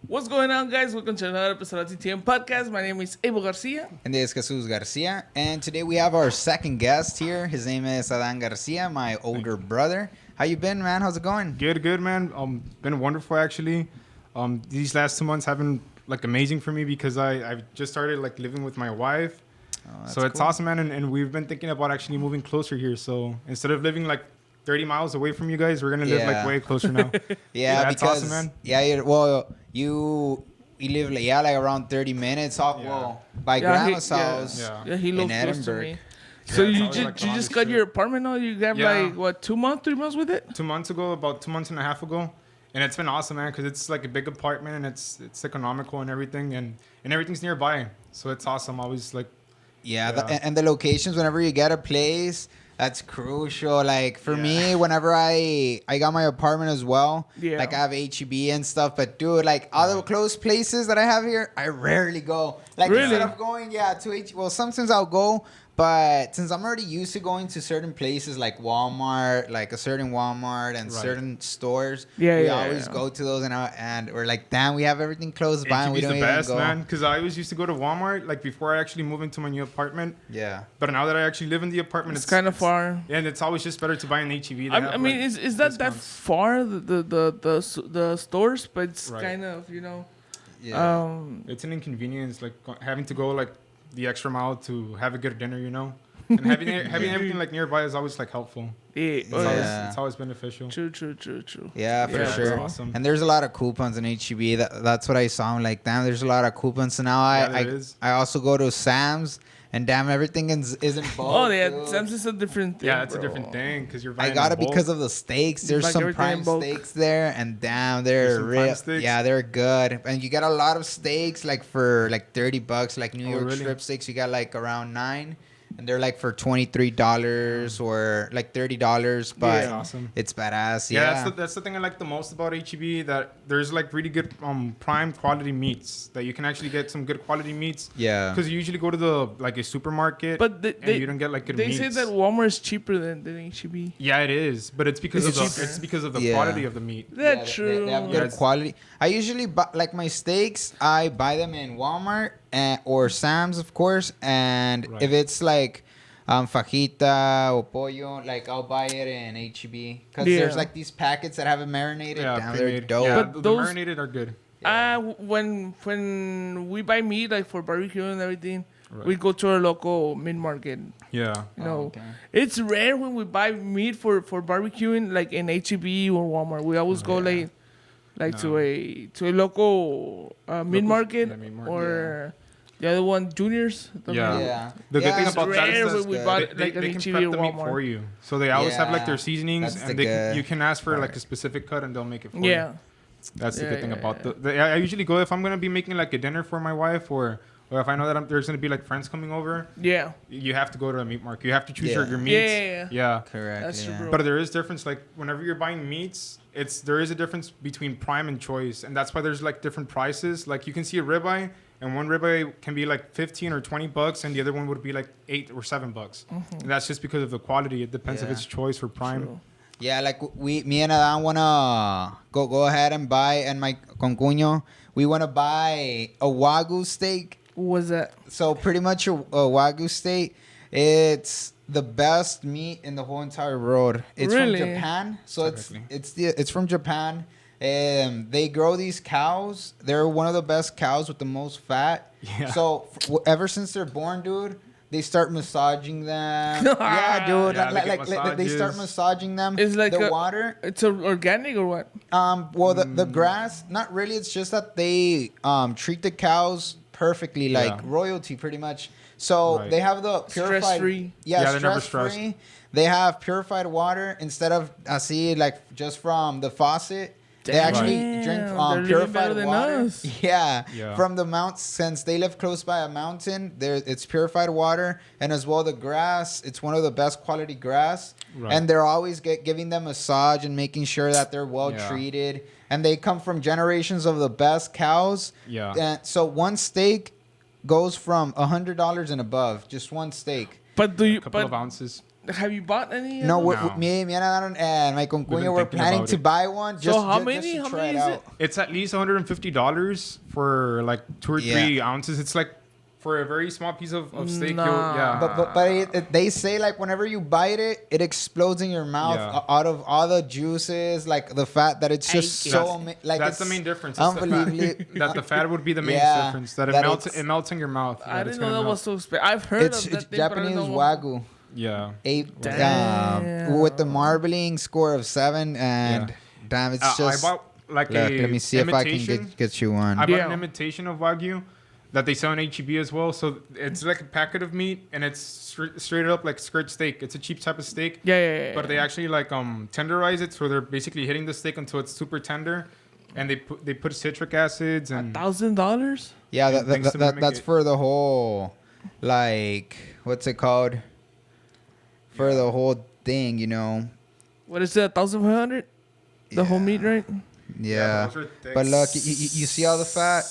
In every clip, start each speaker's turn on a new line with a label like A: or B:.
A: What's going on, guys? Welcome to another episode of TTM Podcast. My name is Abel Garcia.
B: And this is Jesus Garcia. And today we have our second guest here. His name is Adan Garcia, my older brother. How you been, man? How's it going?
C: Good, man. Been wonderful, actually. These last 2 months have been, amazing for me because I've just started, living with my wife.
B: Oh,
C: so it's awesome, man. And we've been thinking about actually moving closer here. So instead of living, 30 miles away from you guys, we're going to live, way closer now.
B: Yeah,
C: that's
B: because,
C: awesome, man.
B: Yeah, you live, around 30 minutes off, by grandma's house
A: he lives
B: in
A: close to
B: Edinburgh.
A: me. So
C: Yeah,
A: you just got your apartment now? You got 2 months, 3 months with it?
C: 2 months ago, about 2 months and a half ago. And it's been awesome, man, because it's a big apartment and it's economical and everything. And everything's nearby. So it's awesome. Always
B: And the locations, whenever you get a place, that's crucial. For me, whenever I got my apartment as well, I have HEB and stuff. But dude, all the close places that I have here, I rarely go. Instead of going, to HEB, well, sometimes I'll go. But since I'm already used to going to certain places like Walmart, a certain Walmart and certain stores, we always go to those and we're like, damn, we have everything close by and we don't even go.
C: It's the best, man, because I always used to go to Walmart before I actually moved into my new apartment.
B: Yeah.
C: But now that I actually live in the apartment,
A: it's kind of far.
C: Yeah, and it's always just better to buy an HEB.
A: I mean, is that far, the stores? But it's kind of,
B: Yeah.
C: It's an inconvenience, having to go the extra mile to have a good dinner, and having everything nearby is always helpful. It's always beneficial.
A: True.
B: Yeah, for sure.
C: Awesome.
B: And there's a lot of coupons in HEB. That's what I saw. I'm like, damn, there's a lot of coupons. So now I also go to Sam's. And damn, everything is in bulk.
A: Oh, yeah, Sam's is a different thing.
C: Yeah, it's a different thing because you're buying.
B: I got it because of the steaks. There's some prime steaks there, and damn, they're real. Yeah, they're good. And you get a lot of steaks, for $30, New York strip steaks. You got around 9, and they're for $23 or $30. But
C: awesome.
B: It's badass.
C: Yeah, that's the thing I like the most about HEB, that there's really good prime quality meats that you can actually get some good quality meats.
B: Yeah.
C: Because you usually go to the a supermarket,
A: but
C: and you don't get good meats.
A: They say that Walmart is cheaper than HEB.
C: Yeah, it is, but it's because of the quality of the meat.
A: That's true.
B: They have good quality. I usually buy my steaks. I buy them in Walmart or Sam's, of course. And if it's fajita or pollo, I'll buy it in HEB because there's these packets that have it marinated.
C: Yeah,
B: they're dope.
C: Yeah,
A: but
C: the marinated are good.
A: When we buy meat for barbecue and everything, we go to our local meat market.
C: Yeah.
A: It's rare when we buy meat for barbecuing in HEB or Walmart. We always go to a local meat market or the other one, Junior's.
C: The good thing about that is
A: they
C: can prep the meat for you. So they always have their seasonings, and you can ask for a specific cut, and they'll make it for you.
A: Yeah.
C: That's the good thing about I usually go if I'm gonna be making a dinner for my wife, or if I know that there's gonna be friends coming over.
A: Yeah.
C: You have to go to a meat market. You have to choose your meats. Yeah.
B: Correct.
A: That's true, bro.
C: But there is difference. Whenever you're buying meats, there is a difference between prime and choice, and that's why there's different prices. You can see a ribeye, and one ribeye can be $15 or $20, and the other one would be $8 or $7. Mm-hmm. And that's just because of the quality. It depends if it's choice or prime.
A: True.
B: Yeah, me and Adan wanna go ahead and buy, and my concuño, we wanna buy a Wagyu steak.
A: What was that?
B: So pretty much a Wagyu steak, it's the best meat in the whole entire world. It's from Japan, so it's from Japan. They grow these cows. They're one of the best cows with the most fat.
C: Yeah.
B: So ever since they're born, dude, they start massaging them. Yeah, dude. They start massaging them.
A: It's
B: the water.
A: It's organic or what?
B: Well, the grass, not really. It's just that they treat the cows perfectly, royalty, pretty much. So they have the purified,
A: stress-free.
B: Yeah, stress-free. They have purified water instead of just from the faucet. They actually drink purified water. Yeah, from the mountain. Since they live close by a mountain, it's purified water, and as well the grass. It's one of the best quality grass, and they're always giving them massage and making sure that they're well treated. And they come from generations of the best cows. Yeah. And so one steak goes from $100 and above, just one steak.
A: But
C: a couple of ounces.
A: Have you bought any?
B: No, me and Adan and my concuño were planning to buy one.
A: So how many? How many is it?
C: It's at least $150 for like 2 or 3 ounces. It's like for a very small piece of steak.
B: But they say like whenever you bite it, it explodes in your mouth out of all the juices, like the fat that it's just
C: that's the main difference.
B: Unbelievably,
C: that the fat would be the main difference. That it melts in your mouth.
A: I didn't know that was so special. I've heard of that.
B: It's Japanese Wagyu.
C: Yeah.
B: With the marbling score of 7 and damn, it's just.
C: I bought like let
B: me see if I can get you one.
C: I bought an imitation of Wagyu that they sell in H-E-B as well. So it's like a packet of meat and it's straight up like skirt steak. It's a cheap type of steak.
A: Yeah.
C: But they actually like tenderize it, so they're basically hitting the steak until it's super tender, and they put citric acids and
A: $1,000.
B: Yeah, that's for the whole, like, what's it called? For the whole thing, you know.
A: What is it? 1,500? The whole meat, right?
B: Yeah. But look, you see all the fat?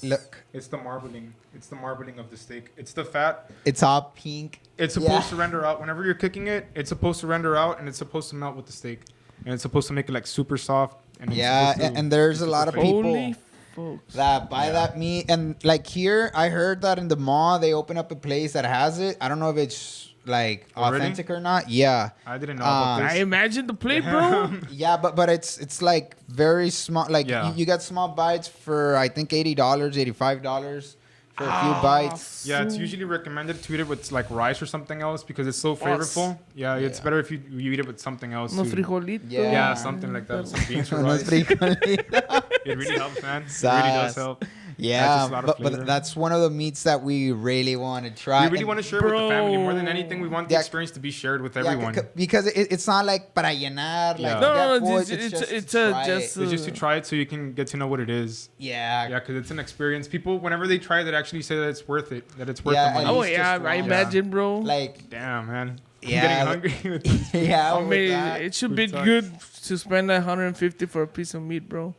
B: Look.
C: It's the marbling. It's the marbling of the steak. It's the fat.
B: It's all pink.
C: It's supposed to render out. Whenever you're cooking it, it's supposed to render out and it's supposed to melt with the steak. And it's supposed to make it like super soft. And
B: and there's a lot of people
A: folks
B: that buy that meat. And like here, I heard that in the mall, they open up a place that has it. I don't know if it's like authentic or not. Yeah.
C: I didn't know about this.
A: I imagine the plate, bro.
B: Yeah, but it's like very small. Like you get small bites for I think $80, $85 for a few bites.
C: Yeah, it's usually recommended to eat it with like rice or something else because it's so flavorful. Yeah, it's better if you eat it with something else.
A: No frijolito.
C: Yeah, something like that. Some beans or rice. It really helps, man. It really does help.
B: Yeah, but that's one of the meats that we really want to try.
C: We really want to share with the family. More than anything, we want the experience to be shared with everyone.
B: Because it's not like para llenar. Like,
A: no, it's
C: just to try it so you can get to know what it is.
B: Yeah.
C: Yeah, because it's an experience. People, whenever they try it, they actually say that it's worth it. That it's worth the money.
A: Oh, yeah, I imagine, bro.
B: Like,
C: damn, man.
B: Yeah,
C: I'm getting hungry with this.
B: Yeah,
A: I mean, it should be good to spend $150 for a piece of meat, bro.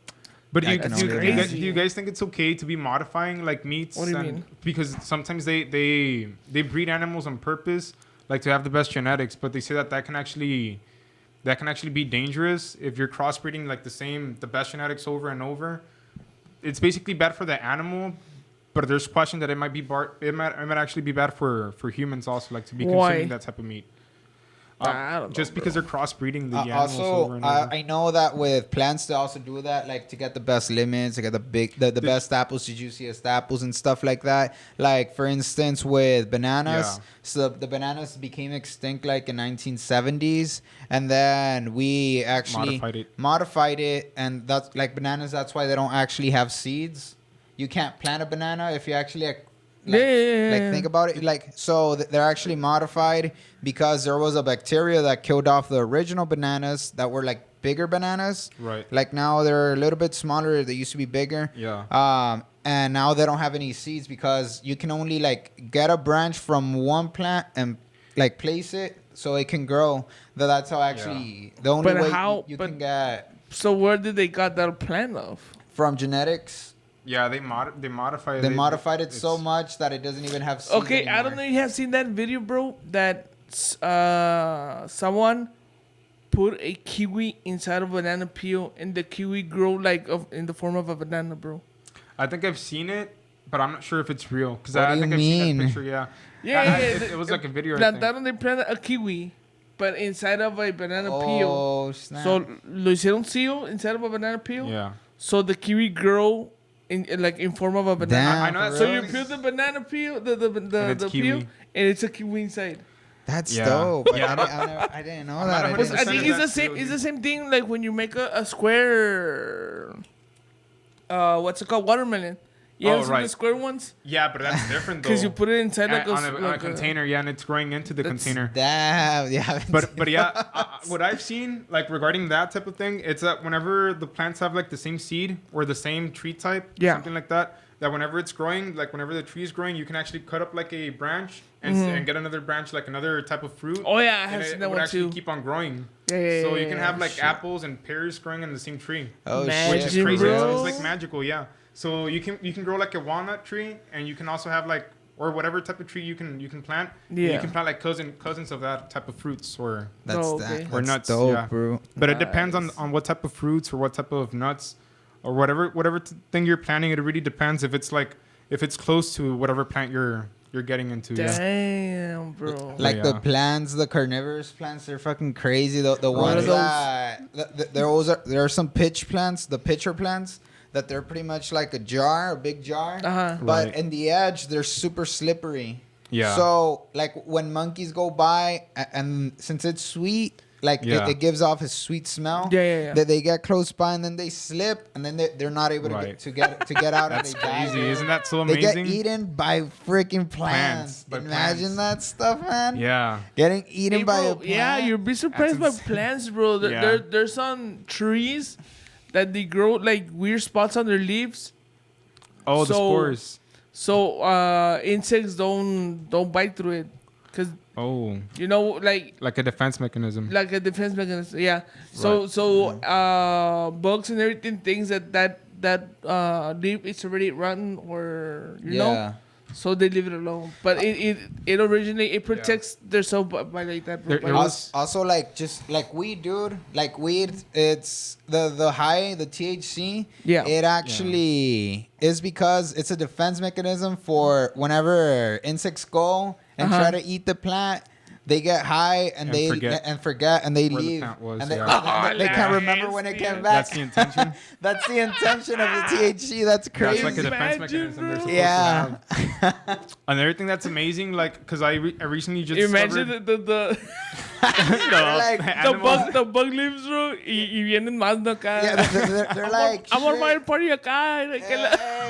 C: But do you guys think it's okay to be modifying like meats?
A: What do you mean?
C: Because sometimes they breed animals on purpose, like to have the best genetics. But they say that can actually be dangerous if you're crossbreeding like the best genetics over and over. It's basically bad for the animal, but there's question that it might actually be bad for humans also, like to be consuming that type of meat.
A: I don't know,
C: just because they're crossbreeding the animals over and over.
B: I know that with plants they also do that, like to get the best limits, to get the best apples, the juiciest apples and stuff like that. Like for instance with bananas, so the bananas became extinct like in 1970s, and then we actually modified it, and that's like bananas. That's why they don't actually have seeds. You can't plant a banana if you actually think about it. Like so, they're actually modified because there was a bacteria that killed off the original bananas that were like bigger bananas.
C: Right.
B: Like now they're a little bit smaller. They used to be bigger.
C: Yeah.
B: And now they don't have any seeds because you can only like get a branch from one plant and like place it so it can grow. That's how actually the only way you can get.
A: So where did they got that plant of?
B: From genetics.
C: Yeah, they modified it.
B: They modified it so much that it doesn't even have seeds anymore.
A: I don't know if you have seen that video, bro, that someone put a kiwi inside of a banana peel and the kiwi grow like in the form of a banana, bro.
C: I think I've seen it, but I'm not sure if it's real. Because
B: I
C: think I've seen that picture, it was like a video, I think.
A: They planted a kiwi, but inside of a banana peel.
B: Oh, snap.
A: So, lo hicieron seal inside of a banana peel.
C: Yeah.
A: So the kiwi grow in form of a banana.
B: Damn,
C: I know that.
A: So you peel the banana peel, the peel, and it's a kiwi inside.
B: That's dope. I didn't know that.
A: I think it's the same. It's the same thing like when you make a square. What's it called? Watermelon. Yeah, the square ones.
C: Yeah, but that's different though.
A: Because you put it inside like
C: a container, and it's growing into the container.
B: Damn, yeah.
C: But yeah, what I've seen like regarding that type of thing, it's that whenever the plants have like the same seed or the same tree type, something like that, that whenever it's growing, like whenever the tree is growing, you can actually cut up like a branch and get another branch, like another type of fruit.
A: Oh yeah, I have seen that one too.
C: It would actually keep on growing.
A: Yeah.
C: So you can have like apples and pears growing in the same tree.
B: Oh
C: which
B: shit,
C: is crazy.
A: Bro.
C: It's like magical, yeah. So you can grow like a walnut tree, and you can also have like or whatever type of tree you can plant.
A: Yeah.
C: You can plant like cousins of that type of fruits or
B: That's
C: nuts.
B: dope,
C: yeah.
B: bro.
C: But it depends on what type of fruits or what type of nuts or whatever thing you're planting. It really depends if it's close to whatever plant you're getting into.
A: Damn, bro.
B: Like the plants, the carnivorous plants, they're fucking crazy. The ones that there are some pitch plants, the pitcher plants, that they're pretty much like a big jar. But in the edge, they're super slippery.
C: Yeah.
B: So like when monkeys go by, and since it's sweet, like it gives off a sweet smell. That they get close by and then they slip and then they're not able to get out.
C: That's
B: and they
C: crazy.
B: die.
C: Isn't that so amazing?
B: They get eaten by freaking plants. Imagine that stuff, man.
C: Yeah.
B: Getting eaten by a plant.
A: Yeah, you'll be surprised by plants, bro. There's some trees that they grow like weird spots on their leaves.
C: Oh, the spores.
A: So insects don't bite through it. Cause like
C: a defense mechanism.
A: Like a defense mechanism, yeah. So bugs and everything thinks that leaf is already rotten or you know, so they leave it alone. But it originally protects themselves by like that.
B: Also like just like weed, dude. Like weed, it's the THC. Yeah. It actually is because it's a defense mechanism for whenever insects go and try to eat the plant, they get high and they forget and they leave. And they can't remember when it came back.
C: That's the intention.
B: That's the intention of the THC. That's crazy.
C: That's like a defense mechanism. They're supposed
B: to
C: have. Another thing that's amazing, like, because I recently just
A: imagine the bug leaves, bro. Y vienen más de acá.
B: Yeah, they're like,
A: I'm on my party acá.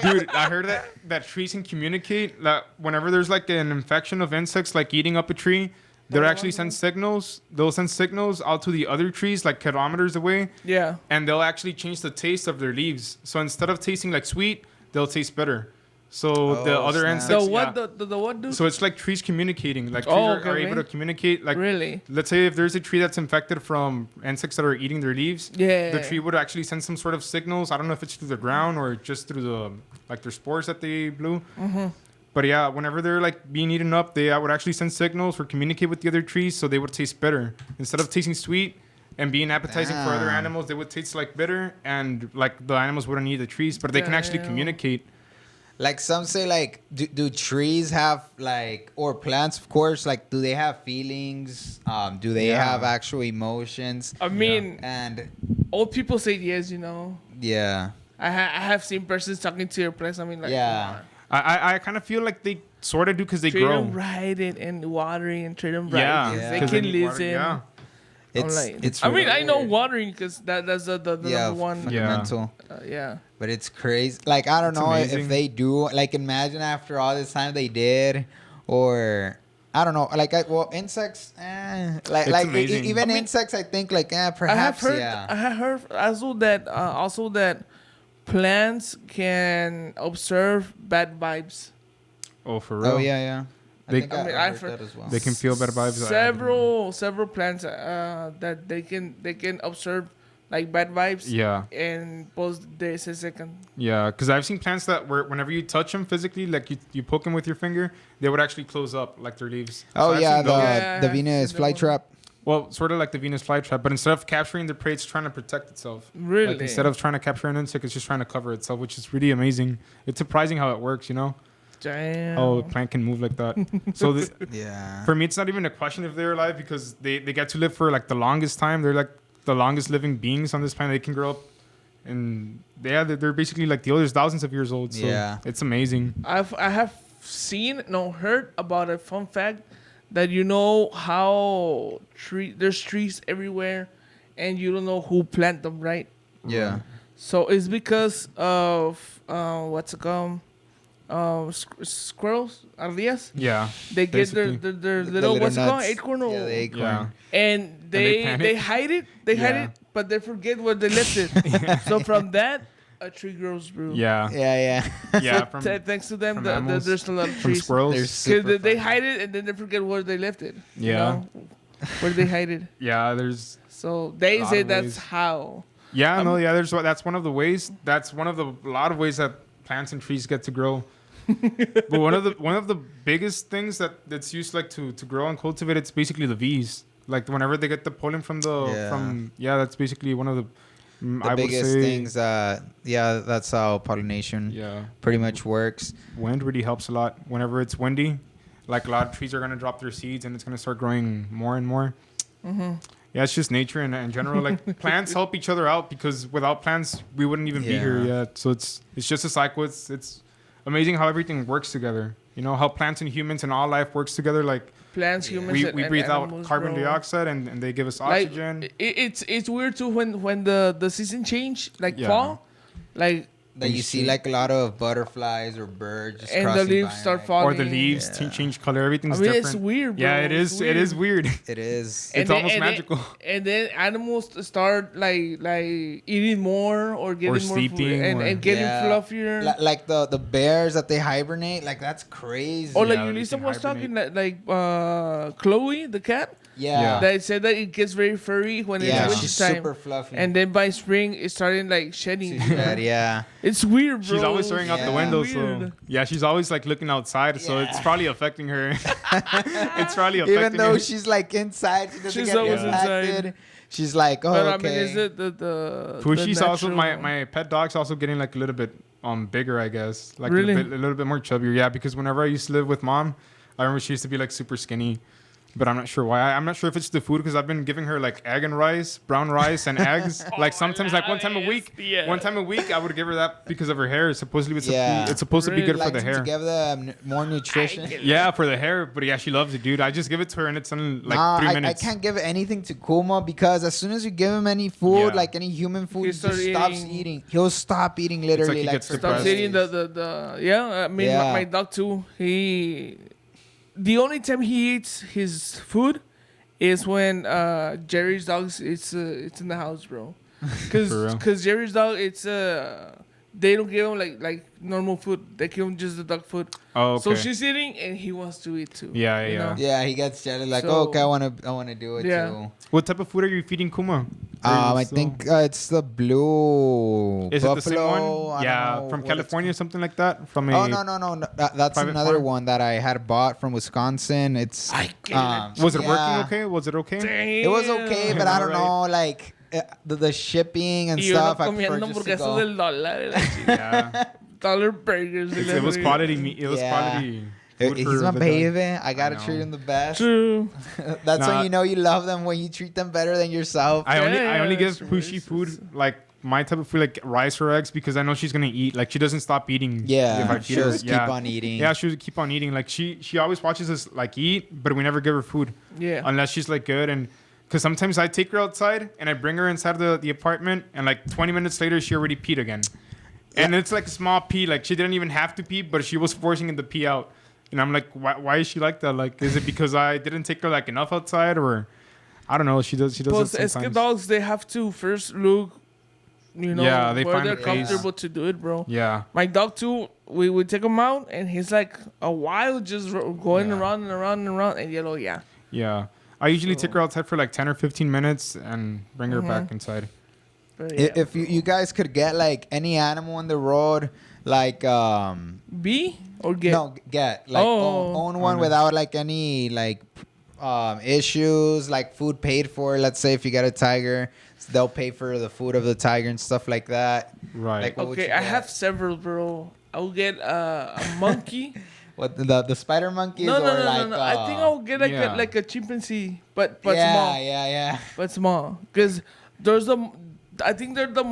C: Dude, I heard that trees can communicate. That whenever there's like an infection of insects, like eating up a tree, they'll actually send signals. They'll send signals out to the other trees, like kilometers away. Yeah. And they'll actually change the taste of their leaves. So instead of tasting like sweet, they'll taste bitter. So the other insects.
A: The what? The what do?
C: So it's like trees communicating. Like trees are able to communicate. Like
A: really?
C: Let's say if there's a tree that's infected from insects that are eating their leaves. Yeah. The tree would actually send some sort of signals. I don't know if it's through the ground or just through the their spores that they blew. Mm-hmm. But yeah, whenever they're like being eaten up, they would actually send signals or communicate with the other trees, so they would taste bitter instead of tasting sweet and being appetizing for other animals. They would taste like bitter, and like the animals wouldn't eat the trees, but they can actually communicate.
B: Like some say, like do trees have like, or plants, of course, like do they have feelings? Do they have actual emotions?
A: I mean,
B: and
A: old people say yes, you know.
B: Yeah.
A: I have seen persons talking to your plants. I mean, like,
C: I kind of feel like they sort of do because they
A: treat
C: grow.
A: Them right and watering and treat them right. They can listen.
B: It's.
A: I mean, I know watering because that's the number one
B: fundamental. But it's crazy. Like I don't know if they do. Like imagine after all this time they did, or I don't know. Like insects. Even insects. I think like perhaps.
A: I have heard also that plants can observe bad vibes.
C: Oh, for real?
B: Oh yeah.
A: I've heard
B: that as well.
C: They can feel bad vibes.
A: Several plants that they can observe like bad vibes. Yeah. And pose the second.
C: Yeah, because I've seen plants that whenever you touch them physically, like you poke them with your finger, they would actually close up like their leaves.
B: Oh so the Venus flytrap.
C: Well, sort of like the Venus flytrap, but instead of capturing the prey, it's trying to protect itself.
A: Really?
C: Like instead of trying to capture an insect, it's just trying to cover itself, which is really amazing. It's surprising how it works, you know?
A: Damn.
C: Oh, a plant can move like that. So for me, it's not even a question if they're alive because they get to live for like the longest time. They're like the longest living beings on this planet. They can grow up, and they're basically like the oldest thousands of years old. So it's amazing.
A: I have heard about a fun fact that you know how there's trees everywhere, and you don't know who planted them, right?
B: Yeah.
A: So it's because of what's it called? Squirrels, ardillas.
C: Yeah.
A: They get their little what's it called? Acorn.
B: Yeah, the acorn. Yeah.
A: And they hide it. They hide it, but they forget where they left it. So from that, a tree grows, bro.
C: Yeah.
A: So thanks to them, there's a lot of trees.
C: From squirrels.
A: They hide it and then they forget where they left it.
C: Yeah.
A: You know? Where they hide it.
C: Yeah, there's.
A: So they say that's how.
C: Yeah, that's one of the ways. That's one of the lot of ways that plants and trees get to grow. But one of the biggest things that's used like to grow and cultivate, it's basically the bees. Like whenever they get the pollen from that's basically one of the
B: biggest things. That's how pollination pretty much works.
C: Wind really helps a lot. Whenever it's windy, like a lot of trees are gonna drop their seeds and it's gonna start growing more and more. Mm-hmm. Yeah, it's just nature and in general. Like plants help each other out because without plants we wouldn't even be here yet. So it's just a cycle. It's amazing how everything works together. You know how plants and humans and all life works together. Like
A: plants, humans,
C: we breathe out carbon dioxide and they give us oxygen.
A: Like, it's weird too when the season change, like fall, like.
B: That you see like a lot of butterflies or birds just
A: and the leaves start falling.
C: Or the leaves change color. Everything's different.
A: It's weird, bro.
C: Yeah, it is. It is weird.
B: It is.
C: It's almost magical.
A: And then animals start like eating more or getting more
C: sleeping
A: food and getting fluffier.
B: Like the bears that they hibernate. Like that's crazy.
A: Or like Yulisa was talking like Chloe the cat.
B: Yeah.
A: They said that it gets very furry when it's winter
B: she's
A: time.
B: super fluffy.
A: And then by spring, it's starting like shedding.
B: Yeah.
A: It's weird, bro.
C: She's always staring out the window, so she's always like looking outside, so it's probably affecting her. It's probably affecting her.
B: Even though she's like inside, she doesn't
A: she's
B: get
A: always
B: impacted. Inside. She's like, oh,
A: but,
B: okay.
A: I mean, is it the
C: Pushy's also my pet dog's also getting like a little bit bigger, I guess, like
A: really?
C: a little bit more chubbier. Yeah, because whenever I used to live with mom, I remember she used to be like super skinny. But I'm not sure why. I'm not sure if it's the food because I've been giving her like egg and rice, brown rice and eggs. Like sometimes like one time a week. Yeah. One time a week I would give her that because of her hair. Supposedly it's supposed to be good for the hair.
B: To give them more nutrition.
C: Yeah, for the hair. But yeah, she loves it, dude. I just give it to her and it's in like 3 minutes.
B: I can't give anything to Kuma because as soon as you give him any food, like any human food, he just stops eating. He'll stop eating literally.
C: It's like he
B: stops
C: eating
A: I mean my dog too. The only time he eats his food is when Jerry's dog it's in the house, bro. Because Jerry's dog they don't give him like normal food. They give him just the dog food.
C: Oh, okay.
A: So she's eating and he wants to eat too.
C: Yeah,
A: you know?
B: Yeah, he gets jealous. Like, okay, I want to do it too.
C: What type of food are you feeding Kuma?
B: I think it's the blue
C: Is
B: buffalo.
C: It the same one? Yeah, from California, something like that. From
B: no. That's another farm? One that I had bought from Wisconsin. It's
C: was it working okay? Was it okay?
A: Dang.
B: It was okay, but I don't know, like the shipping and stuff. I prefer just to go.
A: Dollar burgers.
C: It was quality meat. It was quality.
B: He's my baby. I gotta treat him the best.
A: True.
B: That's when you know you love them, when you treat them better than yourself.
C: I only give Pushy food like my type of food, like rice or eggs, because I know she's gonna eat. Like she doesn't stop eating.
B: Yeah, if I feed her. Keep on eating.
C: Yeah, she'll keep on eating. Like she always watches us like eat, but we never give her food.
A: Yeah.
C: Unless she's like good, and because sometimes I take her outside and I bring her inside the apartment, and like 20 minutes later she already peed again. And it's like a small pee. Like she didn't even have to pee, but she was forcing it to pee out. And I'm like, why is she like that? Like, is it because I didn't take her like enough outside, or I don't know? She does it sometimes.
A: Esque dogs, they have to first look, they where they're comfortable to do it, bro.
C: Yeah.
A: My dog too. We would take him out, and he's like a while just going around and around and around, and yeah.
C: Yeah. I usually take her outside for like 10 or 15 minutes and bring her back inside.
B: If you guys could get like any animal on the road, like
A: be or get?
B: No, get like own one without like any like issues, like food paid for. Let's say if you get a tiger, they'll pay for the food of the tiger and stuff like that.
C: Right.
B: Like,
A: okay, I have several, bro. I'll get a monkey.
B: What the spider monkeys?
A: No. I think I'll get like a chimpanzee, but small.
B: Yeah.
A: But small, because I think they're the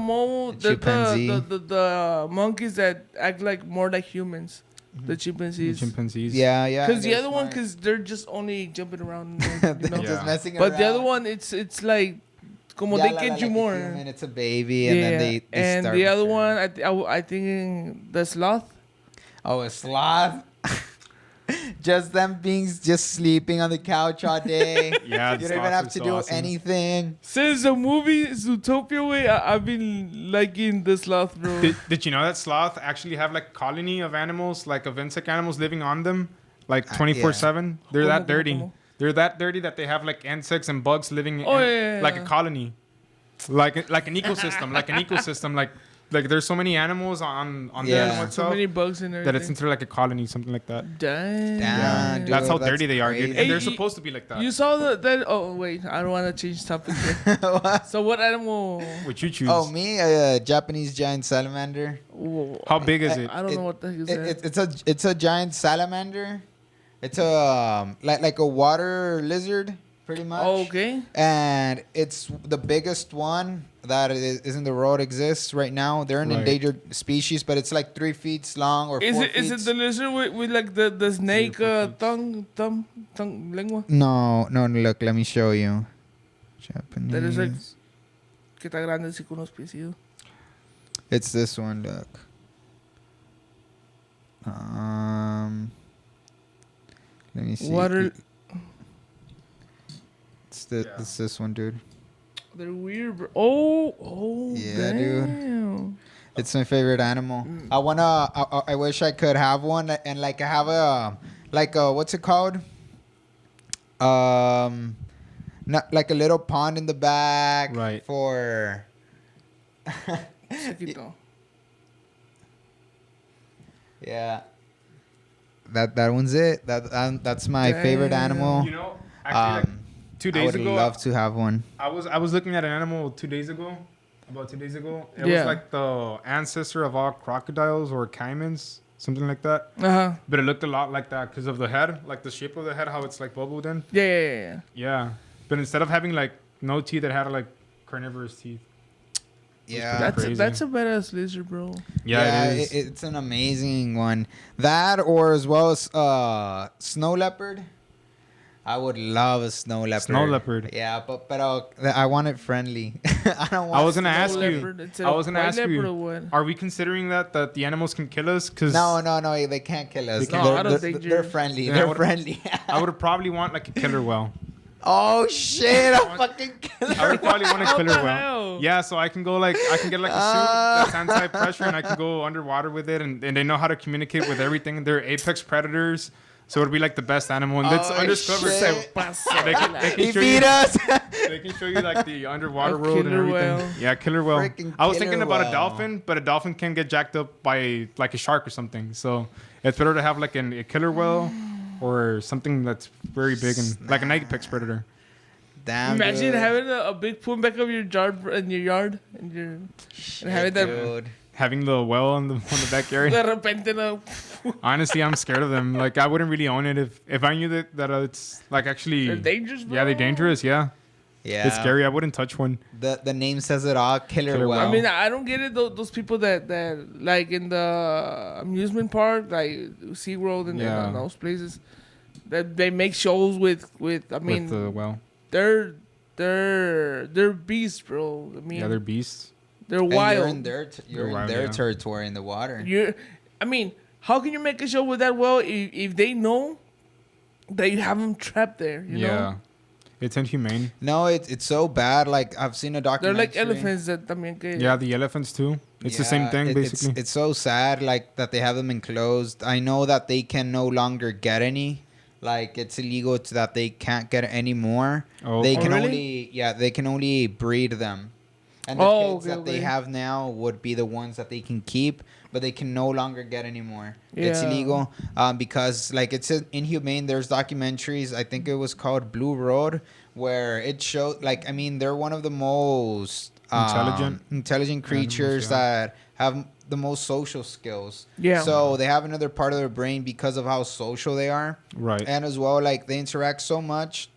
A: monkeys that act like more like humans. The chimpanzees.
B: Yeah.
A: Because the other one, because they're just only jumping around.
B: Just messing around.
A: But the other one, it's like, como they get you more.
B: And it's a baby, and then they
A: and
B: start
A: the other one, I think the sloth.
B: Oh, a sloth. Just them being just sleeping on the couch all day.
C: Yeah,
B: you don't even have to do anything.
A: Since the movie Zootopia way, I've been liking the sloth, bro.
C: Did you know that sloth actually have like colony of animals, like of insect animals living on them, like 24/7? They're that dirty. They're that dirty that they have like insects and bugs living in like a colony, like an ecosystem, like like there's so many animals on the
B: Yeah.
C: animal
A: So
C: itself
A: many bugs in there.
C: that it's into like a colony, something like that.
A: Damn.
B: Damn, dude.
C: That's how
B: that's
C: dirty they are, dude.
B: crazy.
C: And they're
A: Hey,
C: supposed to be like that.
A: You saw that? Oh wait, I don't want to change topic here. So what animal?
C: What you choose?
B: Oh, me, a Japanese giant salamander.
A: Whoa,
C: How big is it?
A: I don't know what the heck is that.
B: It's a giant salamander. It's a like a water lizard, pretty much.
A: Oh, okay.
B: And it's the biggest one that is in the world exists right now. They're an endangered species, but it's like 3 feet long or 4 feet.
A: Is it the lizard with like the snake tongue lengua?
B: No. Look, let me show you. Japanese.
A: That is like que está grande así con los piecitos.
B: It's this one. Look. Let me see.
A: Water.
B: It's this one, dude.
A: They're weird, bro. Oh,
B: Yeah,
A: damn.
B: dude. It's my favorite animal. I wish I could have one and like I have a what's it called? Not like a little pond in the back,
C: Right.
B: For.
A: Chiquito.
B: Yeah. That one's it. That's my favorite animal.
C: You know, actually, like 2 days
B: I would
C: ago,
B: love to have one.
C: I was looking at an animal 2 days ago. About 2 days ago, it
A: Yeah.
C: was like the ancestor of all crocodiles or caimans, something like that. But it looked a lot like that because of the head, like the shape of the head, how it's like bubbled in.
A: Yeah.
C: Yeah, but instead of having like no teeth, it had like carnivorous teeth.
B: Yeah.
C: Crazy.
A: That's a badass lizard, bro.
C: Yeah, it is.
B: It's an amazing one. That or as well as snow leopard. I would love a snow leopard.
C: Snow leopard.
B: Yeah, but I want it friendly. I don't want.
C: I was gonna ask
A: Snow
C: you.
A: leopard. It's a
C: I was gonna
A: white
C: ask
A: leopard or
C: you.
A: what?
C: Are we considering that the animals can kill us? Cause
B: No, they can't kill us.
C: They can't.
A: No, I don't think
B: they're friendly.
C: Yeah,
B: They're friendly.
C: I would probably want like a killer whale.
B: Oh shit! A fucking killer.
C: I would probably want a
A: What
C: killer
A: the
C: whale.
A: hell?
C: Yeah, so I can get like a suit that's anti-pressure, and I can go underwater with it, and they know how to communicate with everything. They're apex predators, so it'd be like the best animal, and it's undiscovered.
B: shit.
C: So they can
B: He
C: show
B: beat
C: you,
B: us.
C: they can show you like the underwater
A: A
C: world and
A: killer
C: everything.
A: whale.
C: Yeah, killer whale.
B: Freaking
C: I was
B: killer
C: thinking about a
B: whale.
C: dolphin, but a dolphin can get jacked up by like a shark or something. So it's better to have like a killer whale or something that's very big and like an apex predator.
B: Damn.
A: Imagine
B: dude.
A: having a big pool back of your yard and having that.
B: Dude.
C: Having the whale on the backyard.
A: De repente, no.
C: Honestly, I'm scared of them. Like, I wouldn't really own it if I knew that it's like actually.
A: They're dangerous, bro.
C: Yeah, they're dangerous. Yeah,
B: Yeah.
C: it's scary. I wouldn't touch one.
B: The name says it all. Killer
C: Killer
B: whale.
C: whale.
A: I mean, I don't get it. Those people that like in the amusement park, like SeaWorld and
C: Yeah.
A: those places, that they make shows with. I mean,
C: With the whale.
A: they're beasts, bro. I mean,
C: Yeah, they're beasts.
A: they're
B: And
A: wild.
B: You're in their,
C: They're wild,
B: their
C: yeah.
B: territory in the water.
A: I mean, how can you make a show with that whale if they know that you have them trapped there? You
C: Yeah,
A: know,
C: it's inhumane.
B: No, it's so bad. Like I've seen a
A: they're
B: documentary.
A: like elephants that
C: Yeah, the elephants too. It's the same thing basically.
B: It's so sad, like that they have them enclosed. I know that they can no longer get any. Like it's illegal that they can't get any more.
C: Oh,
B: They
C: okay.
B: can
A: really?
B: they can only breed them. And the kids that they have now would be the ones that they can keep, but they can no longer get any more. It's
A: Yeah.
B: illegal because like it's inhumane. There's documentaries. I think it was called Blue Road, where it showed like I mean they're one of the most intelligent creatures that have the most social skills.
A: Yeah.
B: So they have another part of their brain because of how social they are.
C: Right.
B: And as well, like they interact so much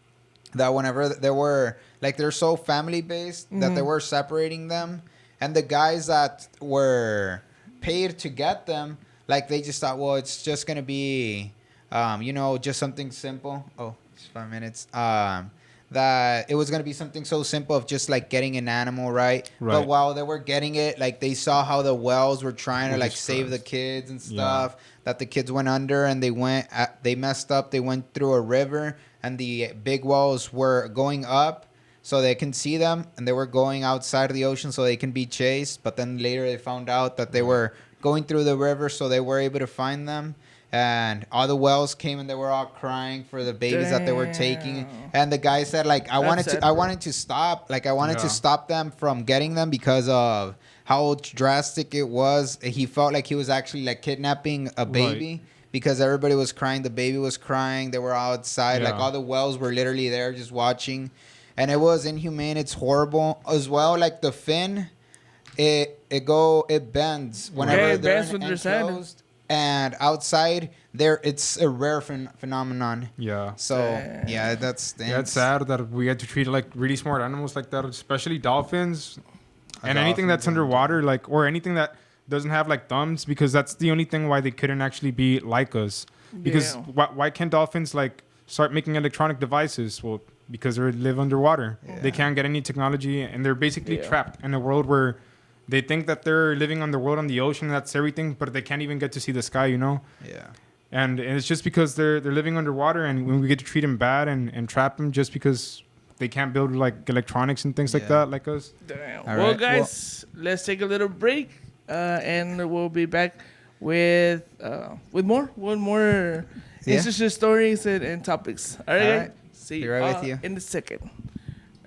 B: that whenever they were like they're so family based that they were separating them, and the guys that were paid to get them, like they just thought, well, it's just gonna be, just something simple. Oh, it's 5 minutes. That it was gonna be something so simple of just like getting an animal, right? But while they were getting it, like they saw how the whales were trying to like save the kids and stuff. Yeah. That the kids went under and they messed up. They went through a river and the big whales were going up so they can see them, and they were going outside of the ocean so they can be chased. But then later they found out that they were going through the river, so they were able to find them. And all the whales came and they were all crying for the babies that they were taking. And the guy said, like, I wanted to stop. Like, I wanted to stop them from getting them because of how drastic it was. He felt like he was actually like kidnapping a baby. Right. Because everybody was crying, the baby was crying. They were outside, like all the whales were literally there just watching, and it was inhumane. It's horrible as well. Like the fin, it bends whenever they're enclosed, and outside there it's a rare phenomenon.
C: Yeah.
B: So that's
C: it's sad that we had to treat like really smart animals like that, especially dolphins, and anything that's underwater, like or anything that doesn't have like thumbs, because that's the only thing why they couldn't actually be like us. Because why can't dolphins like start making electronic devices? Well, because they live underwater. They can't get any technology, and they're basically trapped in a world where they think that they're living on the world on the ocean. That's everything, but they can't even get to see the sky.
B: Yeah.
C: And it's just because they're living underwater, and when we get to treat them bad and trap them just because they can't build like electronics and things like that, like us.
A: Damn. Well, guys, let's take a little break. And we'll be back with more interesting stories and topics. All right. See you
B: right with you
A: in a second.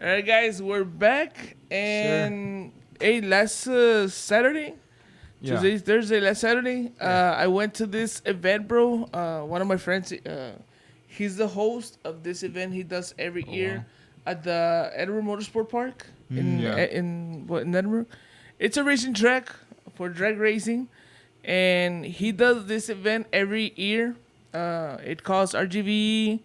A: All right, guys, we're back. And last Saturday, Tuesday, Thursday, last Saturday, I went to this event, bro. One of my friends, he's the host of this event. He does every year at the Edinburgh Motorsport Park in Edinburgh. It's a racing track for drag racing, and he does this event every year. It calls RGV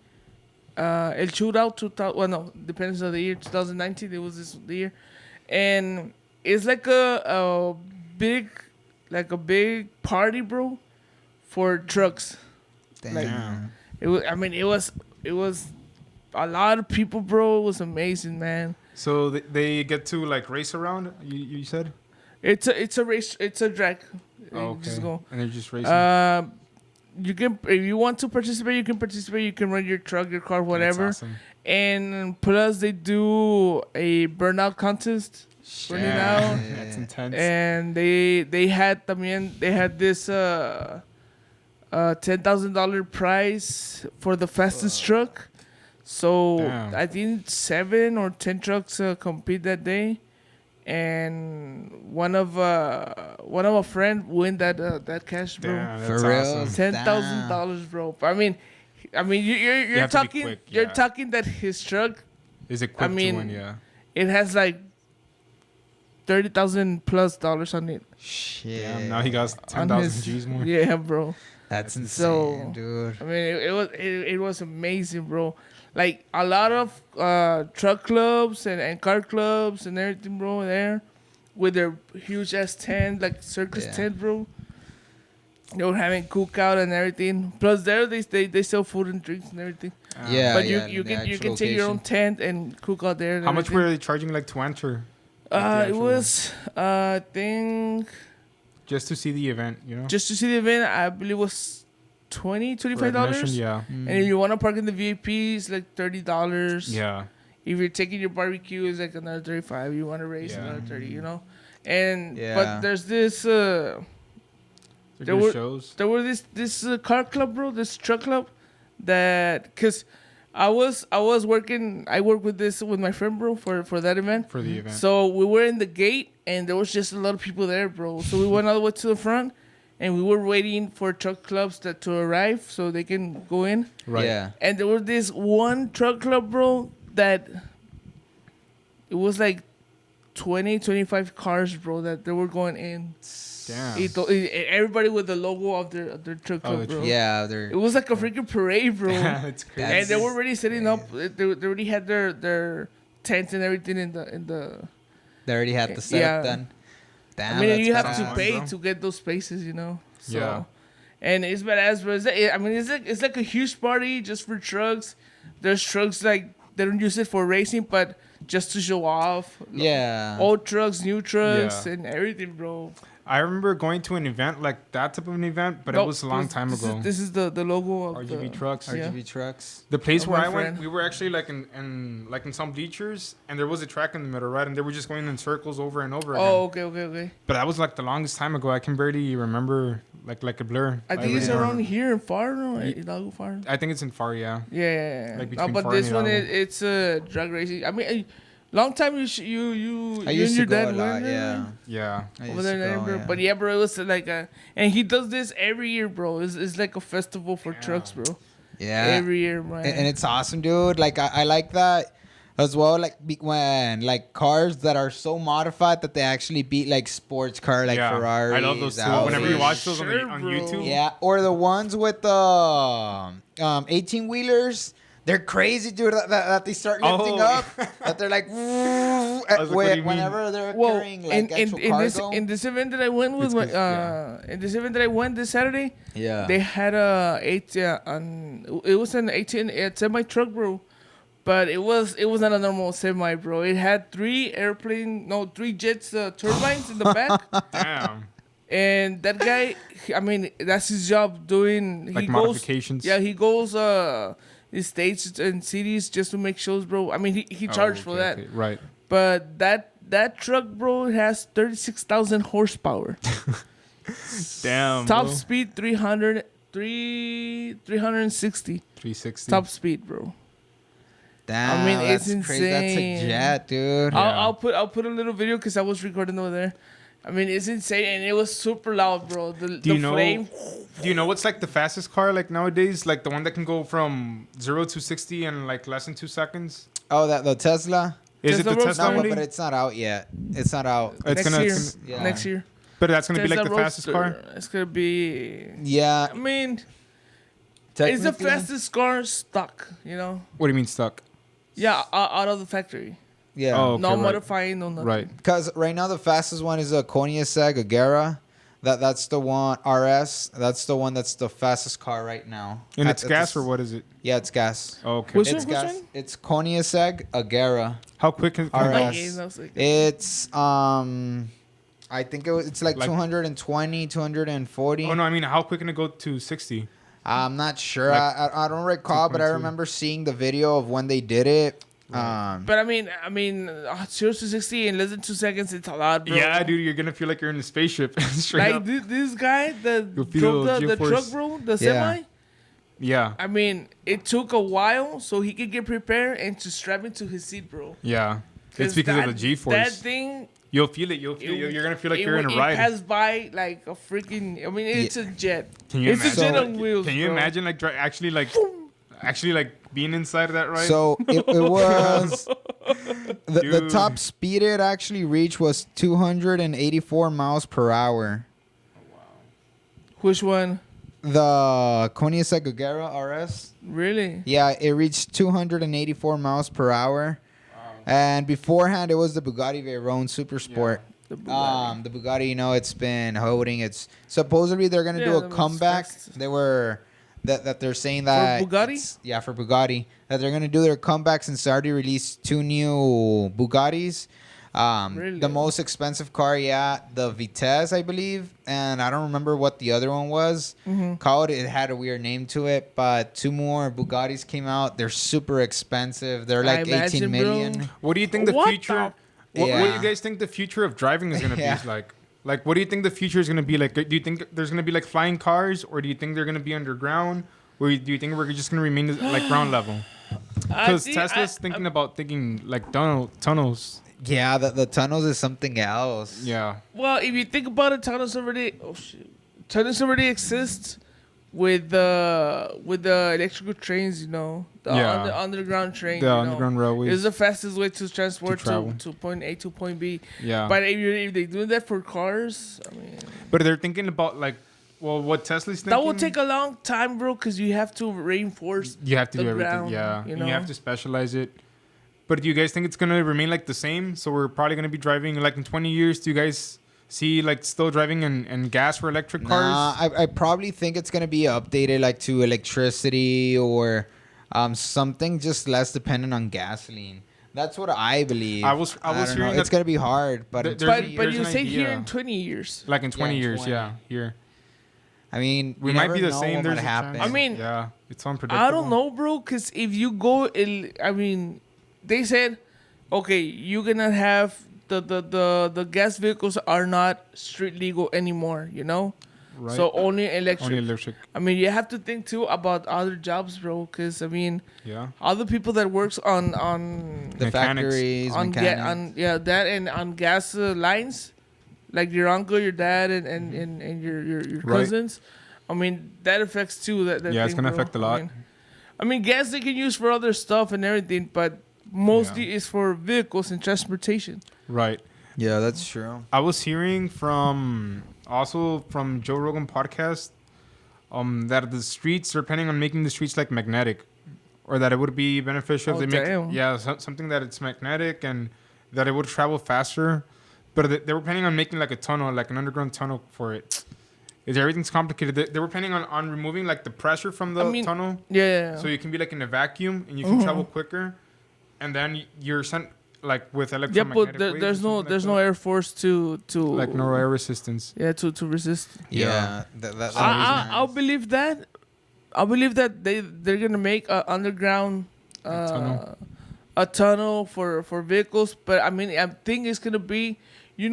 A: El Shootout 2000. Well, no, depends on the year. 2019, it was this year, and it's like a big party, bro, for trucks.
B: Damn.
A: Like, it was. I mean, it was a lot of people, bro. It was amazing, man.
C: So they get to like race around. You said.
A: It's a race. It's a drag.
C: Okay.
A: Just go.
C: And they're just racing.
A: You can, if you want to participate, you can participate. You can run your truck, your car, whatever.
C: That's awesome.
A: And plus, they do a burnout contest. Burning out.
C: That's intense.
A: And they had this $10,000 prize for the fastest truck. So I think 7 or 10 trucks compete that day. And one of a friend win that cash, bro.
C: Damn,
B: for real,
C: awesome.
A: $10,000, bro. I mean, you're talking
C: quick,
A: you're talking that his truck
C: is equipped to win,
A: it has like $30,000+ on it.
B: Shit.
C: Damn, now he got 10,000 G's more.
A: Yeah, bro.
B: That's insane, dude.
A: I mean, it was amazing, bro. Like a lot of truck clubs and car clubs and everything, bro, there with their huge ass tent, like circus tent, bro. They were having cookout and everything. Plus, there they sell food and drinks and everything. But you can take your own tent and cook out there.
C: How much were they charging like to enter?
A: It was I think
C: just to see the event,
A: Just to see the event, I believe it was $25.
C: Yeah.
A: And if you want to park in the VIP, it's like $30.
C: Yeah.
A: If you're taking your barbecue, it's like another $35. You want to race another $30, And but there's this there were this car club, bro, this truck club that cuz I work with my friend, bro, for that event.
C: For the event.
A: So we were in the gate and there was just a lot of people there, bro. So we went all the way to the front. And we were waiting for truck clubs to arrive so they can go in.
B: Right. Yeah.
A: And there was this one truck club, bro, that it was like 20, 25 cars, bro, that they were going in.
C: Damn.
A: Everybody with the logo of their truck club, bro.
B: Yeah.
A: It was like a freaking parade, bro.
C: It's crazy.
A: And they were already setting up. They already had their tents and everything in the.
B: They already had the setup done. Damn,
A: I mean, you have to pay to get those spaces, So, and it's badass, bro. It's like a huge party just for trucks. There's trucks like they don't use it for racing, but just to show off.
B: Yeah.
A: Old trucks, new trucks, and everything, bro.
C: I remember going to an event like that type of an event, but it was a long time ago.
A: This is the logo of
C: RGB Trucks.
B: RGB Trucks.
C: The place where I went, we were actually like in some bleachers, and there was a track in the middle, right? And they were just going in circles over and over again.
A: Oh, okay.
C: But that was like the longest time ago. I can barely remember, like a blur.
A: I think it's around here in Far, no? Hidalgo Far.
C: I think it's in Far, yeah.
A: Yeah.
C: Like
A: no, but
C: Far
A: this
C: and
A: one,
C: Hidalgo.
A: it's drag racing. I mean, Long time you
B: I
A: and
B: used to
A: your
B: go
A: dad
B: a lot,
A: went,
C: Yeah.
B: I
A: over
B: used to
A: there,
B: go,
A: bro.
B: yeah.
A: But yeah, bro, it was like and he does this every year, bro. It's like a festival for trucks, bro.
B: Yeah.
A: Every year, man.
B: And it's awesome, dude. Like I like that as well. Like when like cars that are so modified that they actually beat like sports car, like Ferraris.
C: I love those too.
B: Audis.
C: Whenever you watch those
A: Sure,
C: on
A: bro.
C: YouTube.
B: Yeah, or the ones with the 18 wheelers. They're crazy, dude. That they start lifting up. That they're like, whenever they're carrying like actual cargo.
A: In this event that I went with in this event that I went this Saturday, they had it was an 18 semi truck, bro. But it was not a normal semi, bro. It had three jets turbines in the back.
C: Damn.
A: And that guy, I mean, that's his job doing
C: Like modifications.
A: He goes states and cities just to make shows, bro. I mean, he charged for that.
C: Okay. Right.
A: But that truck, bro, has 36,000 horsepower.
C: Damn.
A: Top
C: bro.
A: speed 360.
C: 360.
A: Top speed, bro.
B: Damn,
A: I mean, it's
B: that's crazy. That's a
A: insane.
B: jet, dude.
A: I'll put a little video because I was recording over there. I mean, it's insane, and it was super loud, bro. The flame.
C: Do you know what's like the fastest car like nowadays? Like the one that can go from 0 to 60 in like less than 2 seconds?
B: Oh, the Tesla?
C: Is it the Tesla
B: No,
C: only?
B: but it's not out yet. It's not out.
A: Next year.
C: But that's gonna be like
A: Tesla
C: the fastest car?
A: Roadster. It's gonna be.
B: Yeah.
A: I mean, it's the fastest car stock, you know?
C: What do you mean stuck?
A: Yeah, out of the factory.
B: Yeah.
C: Oh, okay,
A: No
C: right.
A: modifying, no nothing.
C: Right.
B: Because right now the fastest one is a Koenigsegg Agera. That's the one, RS. That's the one that's the fastest car right now.
C: And it's gas or what is it?
B: Yeah, it's gas.
C: Oh, okay.
A: Which
B: It's
A: one?
B: gas. It's Koenigsegg Agera.
C: How quick can
B: RS.
A: Okay,
B: It's I think it's like 220, 240.
C: Oh no, I mean how quick can it go to 60?
B: I'm not sure.
C: Like
B: I don't recall, but I
C: 2.2.
B: remember seeing the video of when they did it.
A: But I mean, 0 to 60 in less than 2 seconds, it's a lot, bro.
C: Yeah, dude, you're gonna feel like you're in a spaceship. Straight
A: Like
C: up.
A: this guy that
C: You'll feel
A: drove the
C: G-force.
A: truck, bro, the semi.
C: Yeah.
A: I mean, it took a while so he could get prepared and to strap into his seat, bro.
C: Yeah. It's because of the G-force.
A: That thing.
C: You'll feel it. You're gonna feel like you're in a ride.
A: It passed by like a freaking. I mean, it's a jet.
C: Can you
A: It's
C: imagine?
A: a jet on wheels.
C: Can you
A: bro.
C: imagine like actually being inside of that ride?
B: So it was the
C: Dude.
B: top speed it actually reached was 284 miles per hour.
A: Which one?
B: The Koenigsegg Agera RS.
A: Really?
B: Yeah, it reached 284 miles per hour. And beforehand, it was the Bugatti Veyron Super Sport.
A: The Bugatti.
B: The Bugatti, you know, it's been holding. It's supposedly they're gonna do a
A: that was
B: comeback.
A: fast.
B: They were that they're saying that
A: Bugatti?
B: Yeah, for Bugatti, that they're gonna do their comebacks and already released 2 new Bugattis.
A: Really?
B: The most expensive car, the Vitesse, I believe, and I don't remember what the other one was called. It had a weird name to it, but 2 more Bugattis came out. They're super expensive. They're like 18 million.
A: Bro.
C: What do you think the
A: What
C: future?
A: the-
C: What do
B: Yeah.
C: you guys think the future of driving is gonna
B: Yeah.
C: be like? Like, what do you think the future is gonna be like? Do you think there's gonna be like flying cars, or do you think they're gonna be underground, or do you think we're just gonna remain like ground level? Because Tesla's thinking about like tunnels.
B: Yeah, the tunnels is something else.
C: Yeah.
A: Well, if you think about it, tunnels already exist with the electrical trains, you know, the underground train.
C: The underground railways.
A: It's the fastest way to transport
C: travel.
A: to point A to point B.
C: Yeah.
A: But if they do that for cars, I mean,
C: But they're thinking about like, well, what Tesla's thinking.
A: that will take a long time, bro, because you have to reinforce.
C: You have to
A: the
C: do everything.
A: ground,
C: Yeah.
A: you
C: And
A: know?
C: you have to specialize it. But do you guys think it's gonna remain like the same? So we're probably gonna be driving like in 20 years. Do you guys see like still driving in gas or electric cars?
B: Nah, I probably think it's gonna be updated like to electricity or something just less dependent on gasoline. That's what I believe.
C: I was
B: don't know.
C: hearing
B: It's gonna be hard, but
C: Th-
B: it's-
A: But you
C: an
A: say here
C: idea.
A: in 20 years.
C: Like in 20
B: in
C: years,
B: 20.
C: yeah, here.
B: I mean,
C: We
B: you
C: might
B: never
C: be the
B: know
C: same.
B: what
C: There's
B: might
C: a
B: happen.
C: chance.
A: I mean,
C: yeah, it's unpredictable.
A: I don't know, bro, because if you go, I mean, they said, okay, you're gonna have the gas vehicles are not street legal anymore, you know.
C: Right.
A: So only electric.
C: Only electric.
A: I mean, you have to think too about other jobs, bro. Because I mean,
C: Yeah.
A: other people that works on
B: The
C: Mechanics.
B: factories, mechanics.
A: that and on gas lines, like your uncle, your dad, and your
C: Right.
A: cousins. I mean, that affects too. That
C: Yeah, it's
A: thing,
C: gonna
A: bro.
C: affect a lot.
A: I mean, gas they can use for other stuff and everything, but mostly is for vehicles and transportation.
C: Right.
B: Yeah, that's true.
C: I was hearing from Joe Rogan podcast that the streets are planning on making the streets like magnetic, or that it would be beneficial if they make something that it's magnetic and that it would travel faster. But they were planning on making like a tunnel, like an underground tunnel for it. Everything's complicated. They were planning on removing like the pressure from the tunnel.
A: Yeah.
C: So you can be like in a vacuum and you can travel quicker, and then you're sent like with electromagnetic waves.
A: There's no air force to
C: like no air resistance.
A: Yeah, to resist.
B: Yeah,
A: I'll believe that. I believe that they're gonna make an underground a tunnel for vehicles, but I mean I think it's gonna be,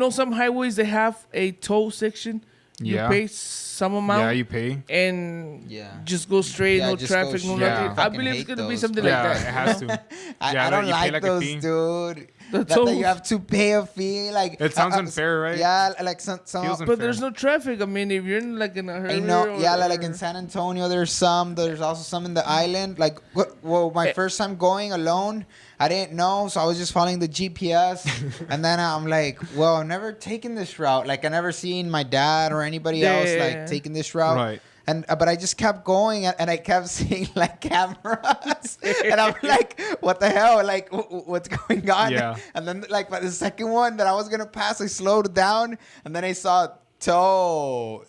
A: some highways they have a toll section. You pay some amount.
C: Yeah, you pay.
A: And just go straight, no traffic, no nothing. I believe it's gonna be something like that.
C: Yeah, it has to.
B: I don't like those, dude. That you have to pay a fee. Like
C: it sounds unfair, right?
B: Yeah, like some.
A: But there's no traffic. I mean, if you're in like in a hurry.
B: Like in San Antonio, there's some. There's also some in the island. Like, my first time going alone, I didn't know, so I was just following the GPS, and then I'm like, well, I've never taken this route. Like, I never seen my dad or anybody else taking this route.
C: Right.
B: And but I just kept going, and I kept seeing like cameras, and I'm like, what the hell? Like, what's going on?
C: Yeah.
B: And then like by the second one that I was gonna pass, I slowed down, and then I saw tow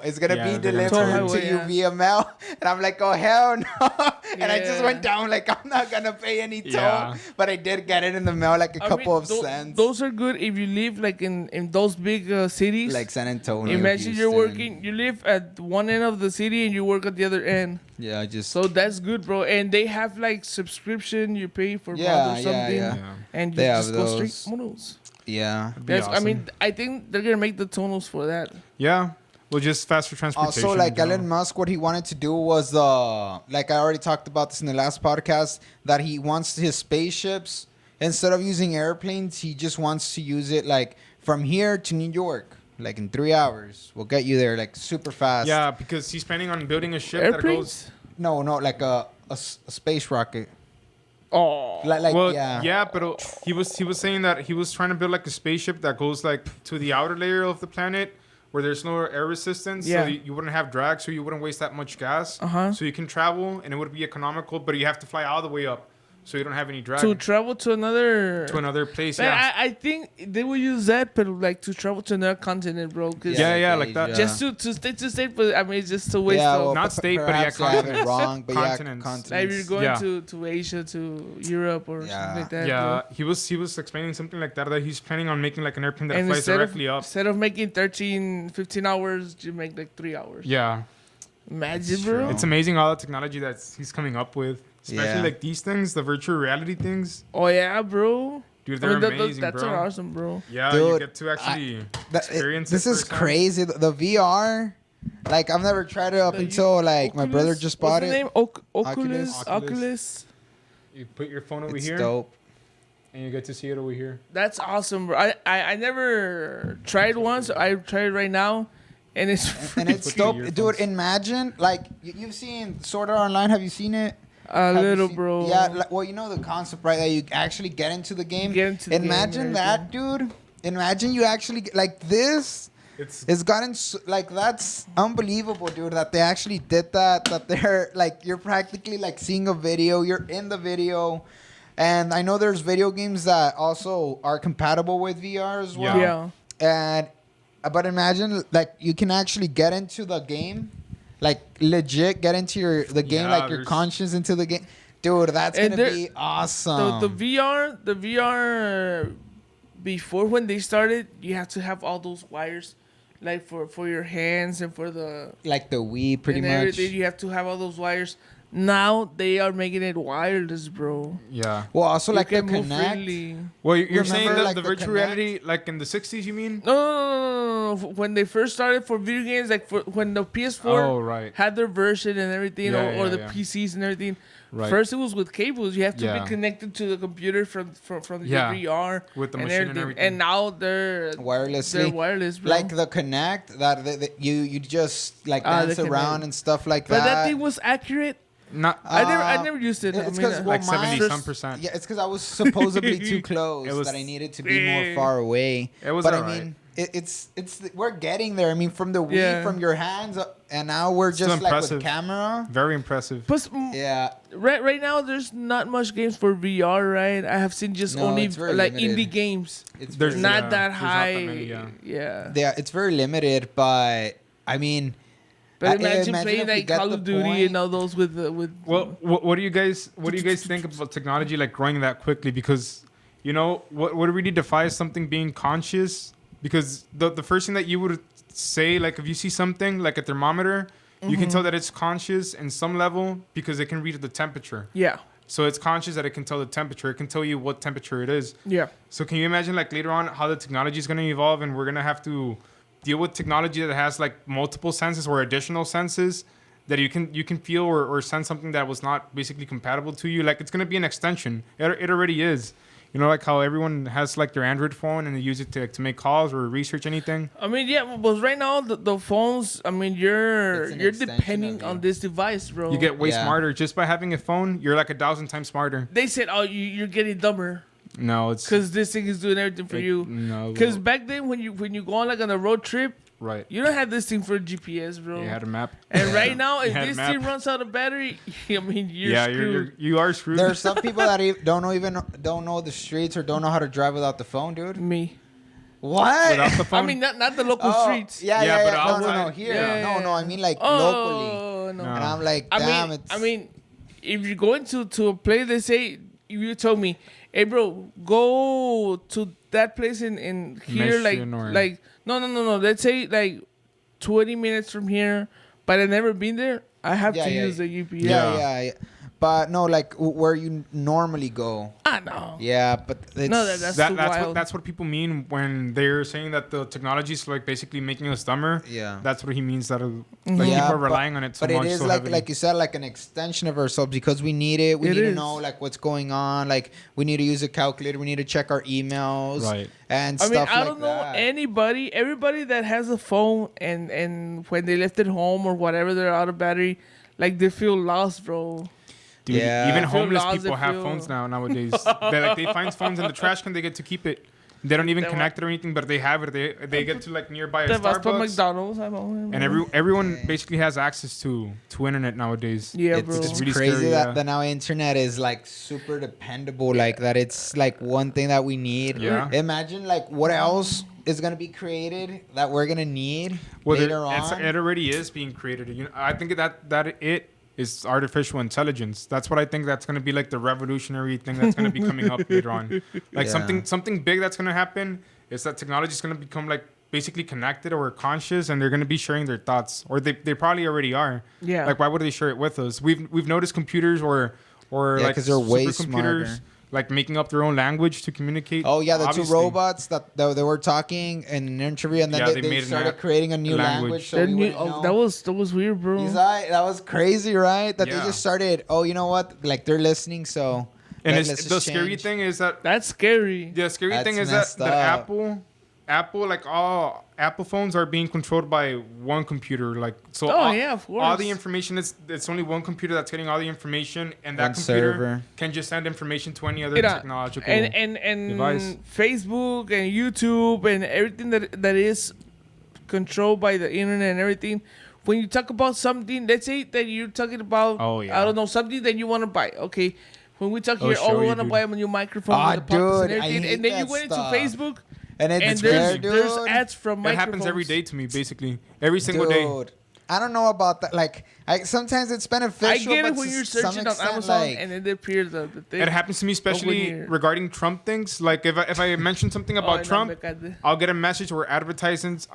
B: is gonna be delivered to you via mail, and I'm like, oh hell no. And I just went down like, I'm not gonna pay any toll, but I did get it in the mail, like a couple of cents.
A: Those are good if you live like in those big cities
B: like San Antonio.
A: Imagine you live at one end of the city and you work at the other end. So that's good, bro. And they have like subscription, you pay for month or something, and you just go straight tunnels.
B: Yeah,
A: awesome. I mean, I think they're gonna make the tunnels for that.
C: Yeah, well, just faster transportation.
B: Also, like Elon Musk, what he wanted to do was, like I already talked about this in the last podcast, that he wants his spaceships, instead of using airplanes, he just wants to use it like from here to New York, like in 3 hours. We'll get you there like super fast.
C: Yeah, because he's planning on building a ship that goes.
B: No, like a space rocket.
A: Oh,
C: but he was saying that he was trying to build like a spaceship that goes like to the outer layer of the planet where there's no air resistance, so you wouldn't have drag, so you wouldn't waste that much gas. So you can travel and it would be economical, but you have to fly all the way up, so you don't have any drag.
A: To travel to another
C: place.
A: But I think they will use that, but like to travel to another continent, bro.
C: Like that.
A: Just to state, but I mean, it's just a waste of
C: not state, but continents.
B: Wrong, but
C: continents.
B: Continents.
A: Like you're going to Asia, to Europe, or something like that.
C: Yeah, bro. He was explaining something like that he's planning on making like an airplane that flies directly up.
A: Instead of making 15 hours, you make like 3 hours.
C: Yeah.
A: Imagine, bro.
C: It's amazing all the technology that he's coming up with. Especially like these things, the virtual reality things.
A: Oh yeah, bro.
C: Dude, they're amazing,
A: that's
C: bro.
A: Awesome, bro.
C: Yeah,
B: dude,
C: you get to actually experience
B: this is crazy. The VR, like I've never tried it up until like my brother just bought it.
A: What's the name? Oculus.
C: You put your phone over
B: it's
C: here.
B: Dope.
C: And you get to see it over here.
A: That's awesome, bro. I never tried once. I tried it right now. And it's
B: dope. Dude, imagine, like, you've seen Sword Art Online. Have you seen it?
A: Bro.
B: Yeah, well, you know the concept, right? That you actually get into the game. Imagine that, dude. Imagine you actually, like, this. It's gotten, like, that's unbelievable, dude, that they actually did that. That they're, like, you're practically, like, seeing a video. You're in the video. And I know there's video games that also are compatible with VR as well.
A: Yeah.
B: But imagine, like, you can actually get into the game. Like, legit get into the game, like your conscience into the game. Dude, that's going to be awesome.
A: The VR, before when they started, you have to have all those wires, like for your hands and for the...
B: Like the Wii, pretty much.
A: Everything, you have to have all those wires. Now they are making it wireless, bro.
C: Yeah.
B: Well, also like the Connect.
C: Well, you're saying that like the virtual reality, like in the 60s, you mean?
A: No. no. When they first started for video games, like when the PS4 had their version and everything, or the PCs and everything. Right. First, it was with cables. You have to be connected to the computer from the VR
C: with the machine and everything.
A: And now they're
B: wirelessly.
A: They're wireless, bro.
B: Like the Connect that you just like dance around and stuff like that.
A: But that thing was accurate. I never used it.
B: It's because
C: like 70-some%.
B: Yeah, it's because I was supposedly too close that I needed to be more far away.
C: It was,
B: but
C: right.
B: I mean, it's we're getting there. I mean, from the Wii, from your hands, and now we're just like with camera.
C: Very impressive.
A: But, Right now, there's not much games for VR, right? I have seen only like limited. Indie games.
B: There's
A: not that high.
B: Not that many, yeah, it's very limited, but I mean.
A: But imagine playing like Call of Duty and all those with.
C: Well, what do you guys think about technology like growing that quickly? Because what really defies something being conscious. Because the first thing that you would say, like if you see something like a thermometer, you can tell that it's conscious in some level because it can read the temperature.
A: Yeah.
C: So it's conscious that it can tell the temperature. It can tell you what temperature it is.
A: Yeah.
C: So can you imagine like later on how the technology is going to evolve and we're going to have to deal with technology that has like multiple senses or additional senses that you can feel or sense something that was not basically compatible to you. Like it's going to be an extension. It already is. Like how everyone has like their Android phone and they use it to make calls or research anything.
A: I mean, yeah, but right now the phones. I mean, you're depending on this device, bro.
C: You get way smarter just by having a phone. You're like 1,000 times smarter.
A: They said, "Oh, you're getting dumber."
C: No, it's
A: because this thing is doing everything for you.
C: No,
A: because back then when you go on like on a road trip,
C: right?
A: You don't have this thing for GPS, bro.
C: You had a map.
A: And right now, if this thing runs out of battery, I mean, you're screwed.
C: You are screwed.
B: There are some people that don't know the streets or don't know how to drive without the phone, dude.
A: Me.
B: What?
C: Without the phone?
A: I mean, not the local streets.
B: Yeah.
C: But
B: no, here. Yeah. No, I mean like locally.
A: No.
B: And I'm like, damn,
A: I mean, if you're going to a place, they say, you told me, hey, bro, go to that place in here, like no. Let's say like 20 minutes from here, but I've never been there. I have to use the UPS.
B: Yeah. But no, like where you normally go.
A: No.
B: Yeah, but it's,
C: that's what people mean when they're saying that the technology is like basically making us dumber.
B: Yeah,
C: that's what he means. That people are relying on it so much.
B: But it is like you said, like an extension of ourselves because we need it. We need to know like what's going on. Like we need to use a calculator. We need to check our emails.
C: Right.
B: And stuff like that.
A: I don't know everybody that has a phone and when they left it home or whatever, they're out of battery, like they feel lost, bro.
C: Dude, even homeless people have phones nowadays. They find phones in the trash can. They get to keep it. They don't even connect it or anything, but they have it. They get to like nearby a Starbucks.
A: McDonald's,
C: and everyone basically has access to internet nowadays.
A: Yeah, bro.
B: It's
C: really
B: crazy
C: scary,
B: that now internet is like super dependable. Like that, it's like one thing that we need.
C: Yeah.
B: Imagine like what else is gonna be created that we're gonna need later on.
C: It already is being created. I think that it is artificial intelligence. That's what I think that's going to be like the revolutionary thing that's going to be coming up later on. Like something big that's going to happen is that technology is going to become like basically connected or conscious, and they're going to be sharing their thoughts, or they probably already are.
A: Yeah.
C: Like why would they share it with us? We've noticed computers or like
B: because they're way
C: supercomputers
B: smarter.
C: Like making up their own language to communicate.
B: Oh yeah, the two robots that they were talking in an interview, and then they started creating a new language. So
A: that was weird, bro.
B: That was crazy, right? That they just started. Oh, you know what? Like they're listening, so.
C: And the scary thing is
A: that's scary.
C: The scary thing is that Apple, like all Apple phones are being controlled by one computer. Like so.
A: Of course.
C: All the information it's only one computer that's getting all the information, and that computer can just send information to any other technological
A: and
C: device.
A: Facebook and YouTube and everything that is controlled by the internet and everything. When you talk about something, let's say that you're talking about, I don't know, something that you want to buy. Okay, when we talk here, we want to buy a new microphone with the pockets and everything, and then you went into Facebook.
B: And there's
A: ads from microphones.
C: That happens every day to me, basically. Every single day.
B: I don't know about that. Like, sometimes it's beneficial.
A: I get it
B: but
A: when
B: to
A: you're
B: some
A: searching on
B: extent,
A: Amazon
B: like,
A: and then they appear the thing.
C: It happens to me, especially regarding Trump things. Like if I mention something about Trump, I'll get a message or advertisements.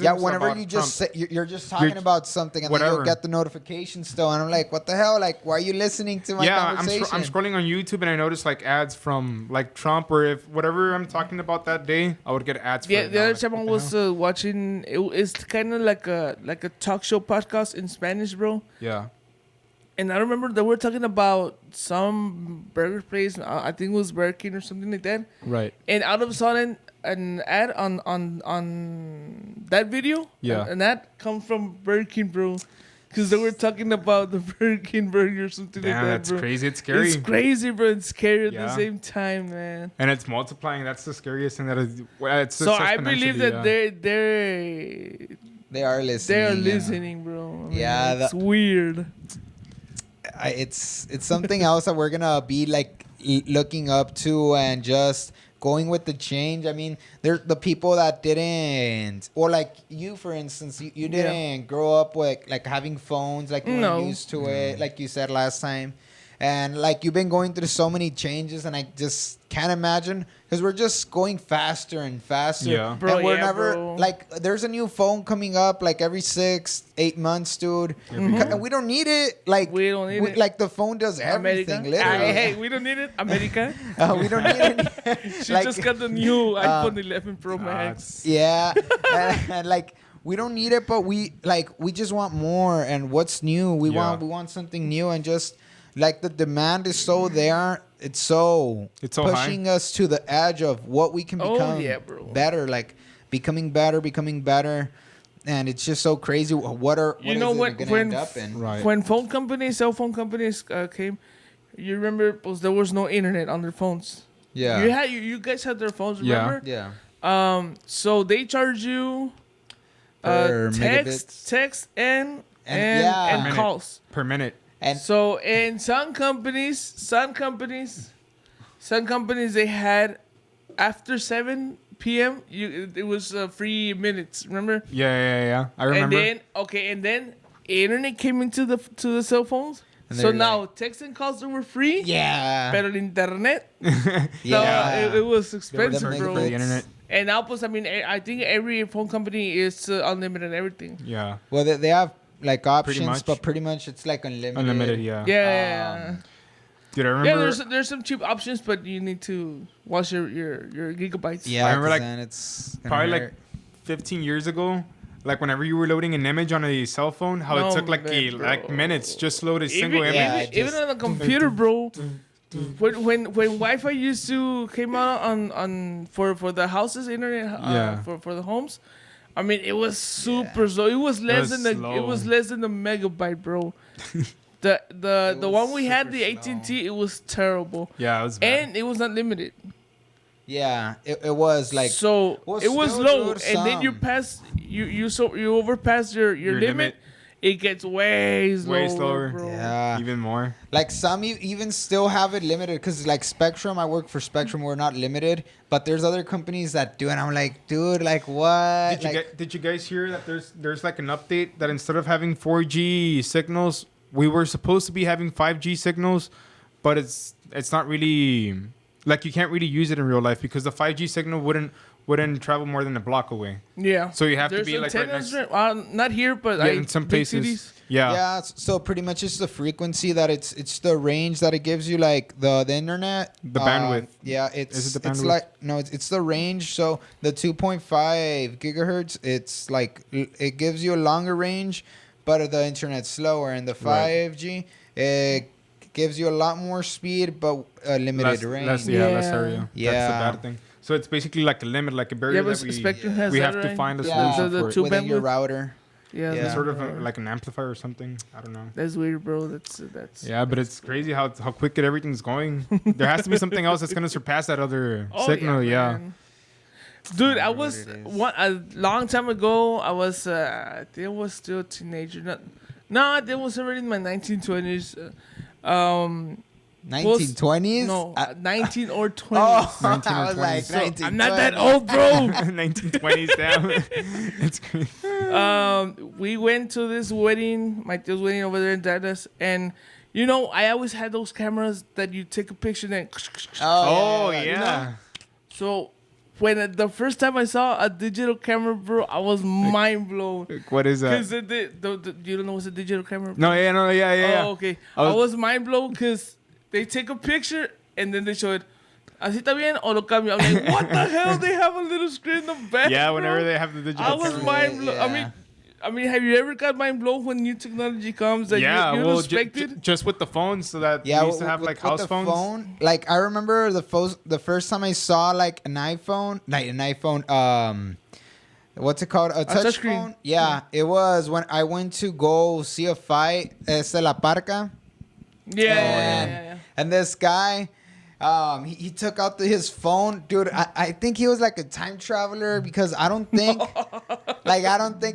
B: Yeah, whenever you just say, you're just talking about something, and then you'll get the notification still, and I'm like, what the hell? Like, why are you listening to my conversation?
C: I'm scrolling on YouTube and I notice like ads from like Trump, or if whatever I'm talking about that day, I would get ads.
A: Yeah, the other time I was watching. It's kind of like a talk show podcast in Spanish, bro.
C: Yeah.
A: And I remember that we're talking about some burger place. I think it was Burger King or something like that.
C: Right.
A: And out of a sudden, an ad on that video.
C: Yeah.
A: An ad come from Burger King, bro. Because they were talking about the Burger King burger or something like that,
C: that's
A: bro.
C: crazy. It's scary.
A: It's crazy, bro. It's scary at the same time, man.
C: And it's multiplying. That's the scariest thing that is. It's
A: so I believe that
B: they are listening.
A: They are listening, bro. I mean,
B: yeah,
A: it's weird.
B: It's something else that we're gonna be like looking up to and just going with the change. I mean, there's the people that didn't, or like you, for instance, you didn't grow up with like having phones, like you weren't used to it, like you said last time. And like you've been going through so many changes, and I just can't imagine, because we're just going faster and faster.
C: Yeah,
A: bro.
B: And we're never like, there's a new phone coming up like every 6-8 months, dude. And we don't need it. Like
A: we don't need it.
B: Like the phone does everything. Literally.
A: Hey, we don't need it, America.
B: We don't need it.
A: She just got the new iPhone 11 Pro Max.
B: Yeah, and like. We don't need it, but we just want more. And what's new? We want something new, and just like the demand is so there. It's so pushing us to the edge of what we can become better. Like becoming better. And it's just so crazy. What is it going to end up in?
C: Right.
A: When cell phone companies came, you remember there was no internet on their phones.
B: Yeah.
A: You guys had their phones, remember?
B: Yeah.
A: So they charge you text and calls
C: per minute.
B: And
A: so in some companies they had after 7 p.m. it was free minutes. Remember?
C: Yeah. I remember.
A: And then internet came into the cell phones. So now text and calls were free.
B: Yeah.
A: Pero el internet.
B: Yeah.
A: So it was expensive, bro.
C: For the internet.
A: And now, I think every phone company is unlimited everything.
C: Yeah.
B: Well, they have like options, but pretty much it's like unlimited.
C: Unlimited, yeah.
A: Yeah.
C: Dude, I remember.
A: Yeah, there's some cheap options, but you need to watch your gigabytes.
B: Yeah,
C: I remember like
B: it's
C: probably like 15 years ago. Like whenever you were loading an image on a cell phone, how it took like minutes just to load a single image.
A: Even on a computer, bro. When Wi-Fi used to came out on for the houses internet for the homes, I mean it was super slow. It was less than the megabyte, bro. The one we had, the AT&T, it was terrible.
C: Yeah, it was bad.
A: And it was not limited.
B: Yeah, it was like
A: so it was low, and then you overpass your limit. It gets way slower, bro.
B: Yeah,
C: even more.
B: Like some even still have it limited, because like Spectrum, I work for Spectrum, we're not limited, but there's other companies that do, and I'm like, dude, like what?
C: Did you guys hear that there's like an update that instead of having 4G signals, we were supposed to be having 5G signals, but it's not really. Like, you can't really use it in real life because the 5G signal wouldn't travel more than a block away.
A: Yeah.
C: So you have to be like right next.
A: Not here, but
C: in some places. Cities. Yeah.
B: Yeah. So pretty much it's the frequency that it's the range that it gives you, like the internet.
C: The bandwidth.
B: Yeah.
C: Is it the bandwidth?
B: It's like it's the range. So the 2.5 gigahertz, it's like it gives you a longer range, but the internet's slower, and the 5G it gives you a lot more speed, but a limited range.
C: Less area.
B: Yeah.
C: That's the bad thing. So it's basically like a limit, like a barrier that we have to find a solution for it.
B: Within your router.
A: Yeah.
C: Sort of like an amplifier or something. I don't know.
A: That's weird, bro. That's.
C: Yeah, but it's crazy how quick everything's going. There has to be something else that's gonna surpass that other signal. Yeah.
A: Dude, I was a long time ago. I was I think I was still a teenager. No, I was already in my 1920s.
B: 1920s?
A: No, 19 or 20s.
B: Oh,
C: 19 or
B: I was
C: 20s.
B: like,
A: so I'm not that old, bro.
C: 1920s down. It's crazy.
A: We went to this wedding, my tio's wedding over there in Dallas, and you know, I always had those cameras that you take a picture and
C: Yeah.
A: you know? So when the first time I saw a digital camera, bro, I was mind blown.
C: What is that?
A: Because you don't know what's a digital camera?
C: No, yeah.
A: Oh, okay. I was mind blown because they take a picture and then they show it. Así está bien o lo cambio. I'm like, what the hell? They have a little screen in the back.
C: Yeah, whenever they have the digital
A: I was
C: camera.
A: mind blown.
B: Yeah.
A: I mean, have you ever got mind blown when new technology comes that you don't expect it?
C: Just with the phones, so that we used to have like house phones.
B: Phone, like I remember the first time I saw like an iPhone, what's it called? A touch
A: touchscreen.
B: phone? Yeah, it was when I went to go see a fight, La Parca.
A: Yeah.
B: And this guy, he took out his phone, dude. I think he was like a time traveler because I don't think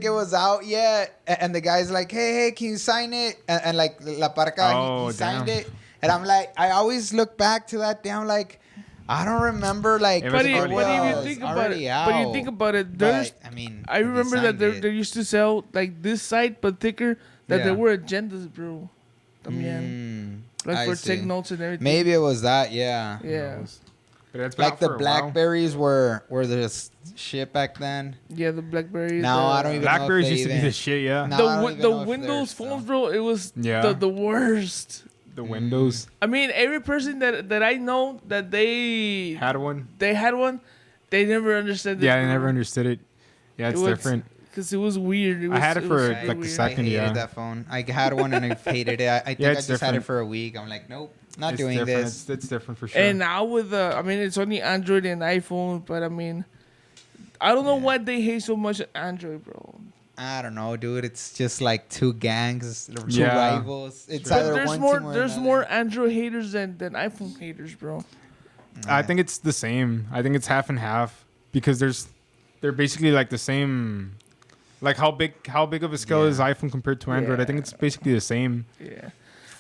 B: it was out yet. And the guy's like, hey, can you sign it? And like La Parca, he signed it. And I'm like, I always look back to that day. I'm like, I don't remember like.
A: But if you think about it, there's.
B: But, I mean,
A: I remember that they used to sell like this site but thicker. That there were agendas, bro. Like for take notes and everything.
B: Maybe it was that, yeah.
A: Yeah.
C: But it's been
B: Like
C: out
B: the
C: for a
B: Blackberries were the shit back then.
A: Yeah, the Blackberries.
B: Now I don't even
C: Blackberries
B: know if
C: used to be the shit, yeah.
A: The Windows phones, bro. It was the worst.
C: The Windows.
A: I mean, every person that I know that they
C: had one.
A: They never understood.
C: Yeah, they never understood it. Yeah, it's different.
A: Because it was weird.
C: I had it for like the second.
B: I hated that phone. I had one and I hated it. I think I just had it for a week. I'm like, nope, not doing this.
C: It's different for sure.
A: And now with I mean, it's only Android and iPhone, but I mean, I don't know why they hate so much Android, bro.
B: I don't know, dude. It's just like two gangs, two rivals. It's either
A: there's
B: one
A: more.
B: team or
A: There's
B: another.
A: more Android haters than iPhone haters, bro.
C: I think it's the same. I think it's half and half because they're basically like the same. Like how big of a scale is iPhone compared to Android? I think it's basically the same.
A: Yeah.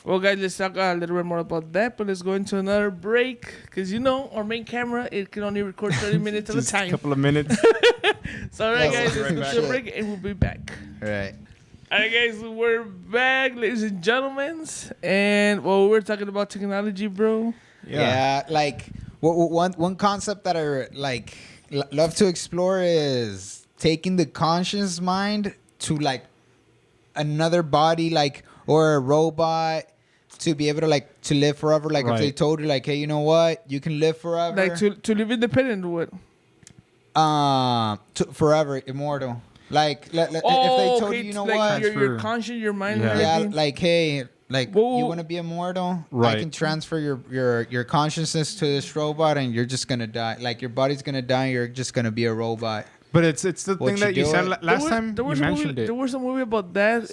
A: Well, guys, let's talk a little bit more about that, but let's go into another break because you know our main camera it can only record 30 minutes at a time.
C: A couple of minutes.
A: So, all right, guys, let's go to a break and we'll be back.
B: All right.
A: All right, guys, we're back, ladies and gentlemen, and we're talking about technology, bro.
B: Yeah, like one concept that I like love to explore is taking the conscious mind to like another body, like or a robot to be able to like to live forever. Like if they told you like, hey, you know what, you can live forever.
A: Like to live independent, what?
B: Forever, immortal. Like if they told you, you know
A: like
B: what,
A: your conscience, your mind, and
B: yeah,
A: everything.
B: like hey. Like you want to be immortal,
C: right?
B: I can transfer your consciousness to this robot, and you're just gonna die. Like your body's gonna die, and you're just gonna be a robot.
C: But it's the thing that you said last time. You mentioned it.
A: There was a movie about that.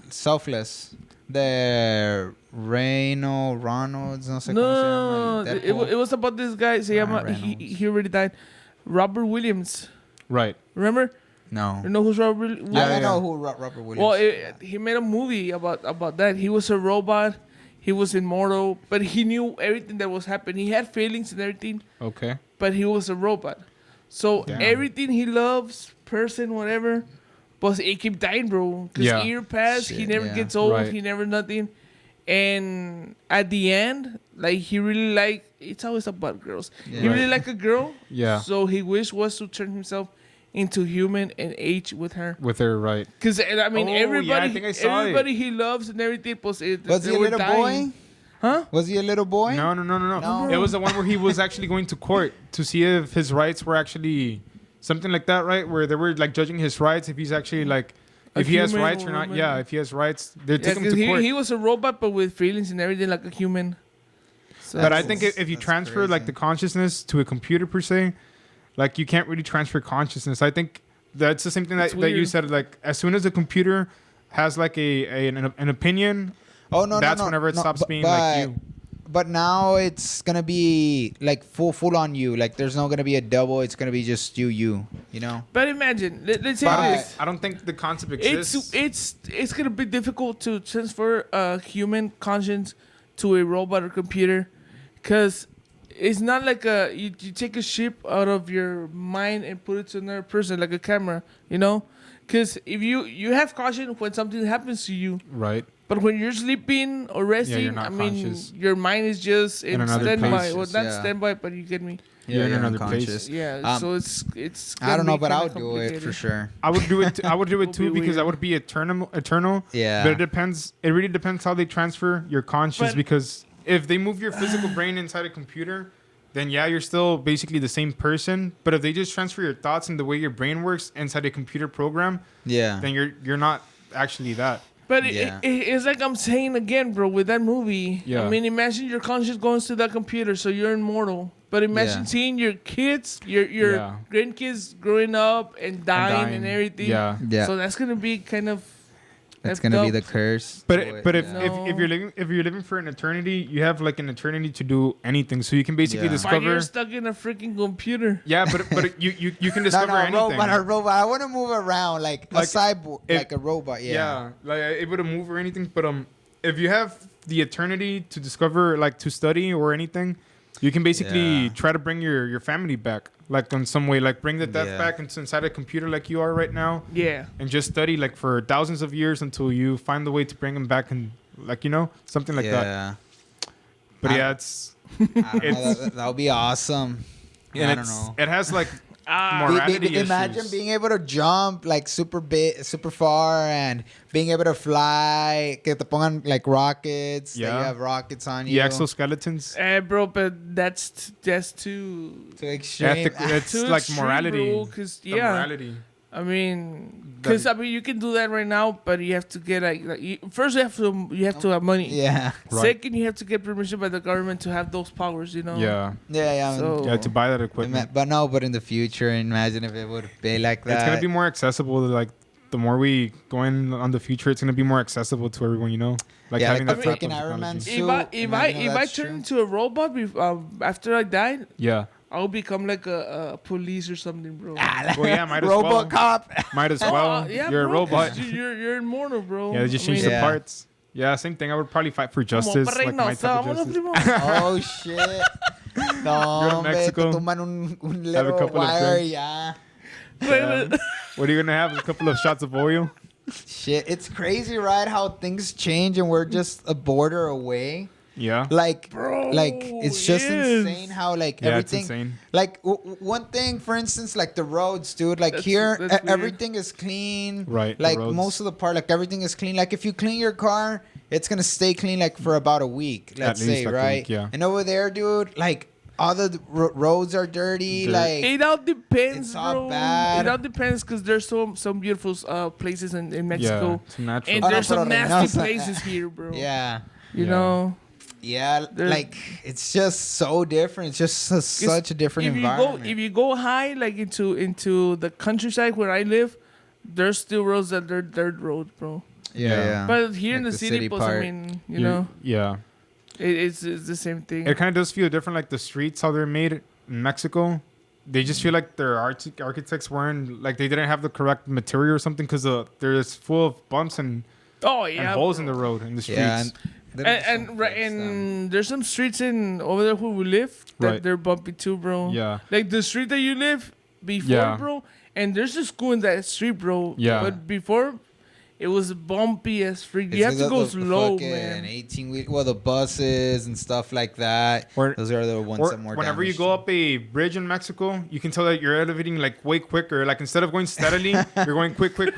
B: Selfless. The Ronalds, no sé cómo se
A: No,
B: llama.
A: it was about this guy. He already died. Robert Williams.
C: Right.
A: Remember?
B: No.
A: You know who's Robert Williams?
B: I know who Robert Williams.
A: Well, he made a movie about that. He was a robot. He was immortal, but he knew everything that was happening. He had feelings and everything.
C: Okay.
A: But he was a robot. So everything he loves, person, whatever, but he keep dying, bro. Because year passed, he never gets old. Right. He never nothing. And at the end, like he really it's always about girls. Yeah. He really liked a girl.
C: Yeah.
A: So his wish was to turn himself into human and age with her.
C: With her, right?
A: Because I mean, everybody he loves and everything. Was he a
B: little boy?
A: Huh?
B: Was he a little boy?
C: No. It was the one where he was actually going to court to see if his rights were actually something like that, right? Where they were like judging his rights, if he's actually like, if he has rights or not. Woman. Yeah, if he has rights, they take him to court.
A: He was a robot, but with feelings and everything like a human.
C: So but I think if you transfer crazy. Like the consciousness to a computer per se, like you can't really transfer consciousness. I think that's the same thing that you said. Like as soon as a computer has like an opinion.
B: Oh no!
C: That's whenever it stops being like you.
B: But now it's gonna be like full on you. Like there's not gonna be a double. It's gonna be just you. You know.
A: But imagine, let's say
C: this. I don't think the concept exists.
A: It's gonna be difficult to transfer a human conscience to a robot or computer, because it's not like you take a chip out of your mind and put it to another person like a camera. You know. Because if you have caution when something happens to you.
D: Right.
A: But when you're sleeping or resting, I mean,
D: conscious.
A: your mind is just in standby. Well, not standby, but you get me.
D: You're in another place.
A: Yeah, so it's.
B: I don't know, but I would do it for sure.
C: I would do it. I would do it too because I would be eternal.
B: Yeah.
C: But it depends. It really depends how they transfer your conscious. Because if they move your physical brain inside a computer, then yeah, you're still basically the same person. But if they just transfer your thoughts and the way your brain works inside a computer program, then you're not actually that.
A: But it's like I'm saying again, bro, with that movie.
D: Yeah.
A: I mean, imagine your conscience goes to that computer, so you're immortal. But imagine seeing your kids, your grandkids growing up and dying and everything.
D: Yeah.
A: So that's gonna be kind of.
B: That's gonna be the curse.
C: But if you're living for an eternity, you have like an eternity to do anything. So you can basically discover.
A: But you're stuck in a freaking computer.
C: Yeah, but you can discover anything.
B: A robot. I want to move around like a cyborg, like a robot.
C: Yeah, like able to move or anything. But if you have the eternity to discover, like to study or anything, you can basically try to bring your family back, like in some way, like bring the death back inside a computer like you are right now.
A: Yeah.
C: And just study like for thousands of years until you find the way to bring them back and like, something like that. But
B: that would be awesome.
C: And I don't know. It has like morality
B: imagine
C: issues.
B: being able to jump like super big, super far, and being able to fly. Que te pongan like rockets. Yeah, you have rockets on you.
C: The exoskeletons.
A: Bro, but that's too
B: extreme.
C: It's
A: too
C: like
A: extreme,
C: morality.
A: Bro, cause,
C: morality.
A: I mean, because you can do that right now, but you have to get first you have to have money.
B: Yeah.
C: Right.
A: Second, you have to get permission by the government to have those powers.
C: Yeah.
A: So,
C: to buy that equipment.
B: But in the future, imagine if it would be like that.
C: It's gonna be more accessible. Like the more we go in on the future, it's gonna be more accessible to everyone. Like having
B: like
C: that
B: freaking Iron Man suit.
A: If I turn into a robot after I died, I'll become like a police or something, bro.
C: Might as well.
B: RoboCop.
C: Might as well. You're a robot.
A: You're immortal, bro.
C: Yeah, just change the parts. Yeah, same thing. I would probably fight for justice. Like my type of justice.
B: Oh, shit. No,
C: Mexico.
B: Un little wire, yeah.
C: What are you going to have? A couple of shots of oil?
B: Shit, it's crazy, right? How things change and we're just a border away.
C: Yeah.
B: Like, bro, it's just insane how, everything.
C: It's insane.
B: Like, one thing, for instance, like the roads, dude. Like, that's everything is clean.
C: Right.
B: Like, most of the part, everything is clean. Like, if you clean your car, it's going to stay clean, for about a week, let's say, right?
C: Yeah.
B: And over there, dude, all the roads are dirty.
A: It all depends,
B: it's
A: bro.
B: all bad.
A: It all depends because there's some beautiful places in Mexico.
C: Yeah, some natural.
A: And there's some nasty places here, bro.
B: Yeah.
A: You know?
B: Yeah, it's just so different. It's just such a different environment.
A: If you go high, into the countryside where I live, there's still roads that are dirt roads, bro.
B: Yeah.
A: But here in the city part, I mean, you know.
C: Yeah.
A: It's the same thing.
C: It kind of does feel different, like the streets, how they're made in Mexico. They just feel like their architects weren't, they didn't have the correct material or something because they're just full of bumps and holes in the road, in the streets.
B: Yeah,
A: and there's some streets over there where we live that they're bumpy too, bro.
C: Yeah.
A: Like the street that you live before, bro. And there's a school in that street, bro.
C: Yeah.
A: But before, it was bumpy as freak. You have to go slow, man.
B: 18-wheel, the buses and stuff like that. Those are the ones that more.
C: Whenever you go up a bridge in Mexico, you can tell that you're elevating way quicker. Like instead of going steadily, you're going quick, and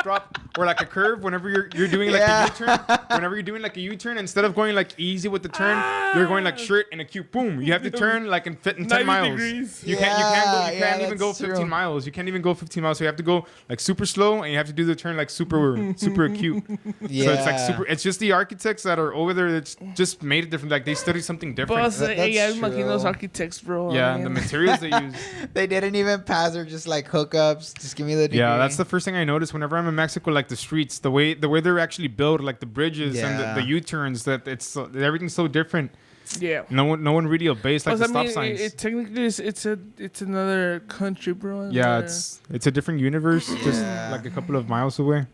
C: drop. Or like a curve. Whenever you're doing a U-turn, whenever you're doing a U-turn, instead of going easy with the turn, you're going straight in a cube. Boom! You have to turn and fit in 10 miles.
A: Degrees.
C: You can't even go 15 miles. You can't even go 15 miles. So you have to go super slow, and you have to do the turn super acute.
B: Yeah.
C: So it's super. It's just the architects that are over there that's just made it different. They study something different.
A: Boss, those architects, bro.
C: Yeah, and the materials they use.
B: They didn't even pass or just hookups. Just give me the degree.
C: Yeah, that's the first thing I noticed whenever I'm in Mexico. The streets, the way they're actually built, the bridges and the U-turns. That everything's so different.
A: Yeah.
C: No one really obeys the stop signs.
A: Technically, it's another country, bro.
C: Yeah, it's a different universe, just a couple of miles away.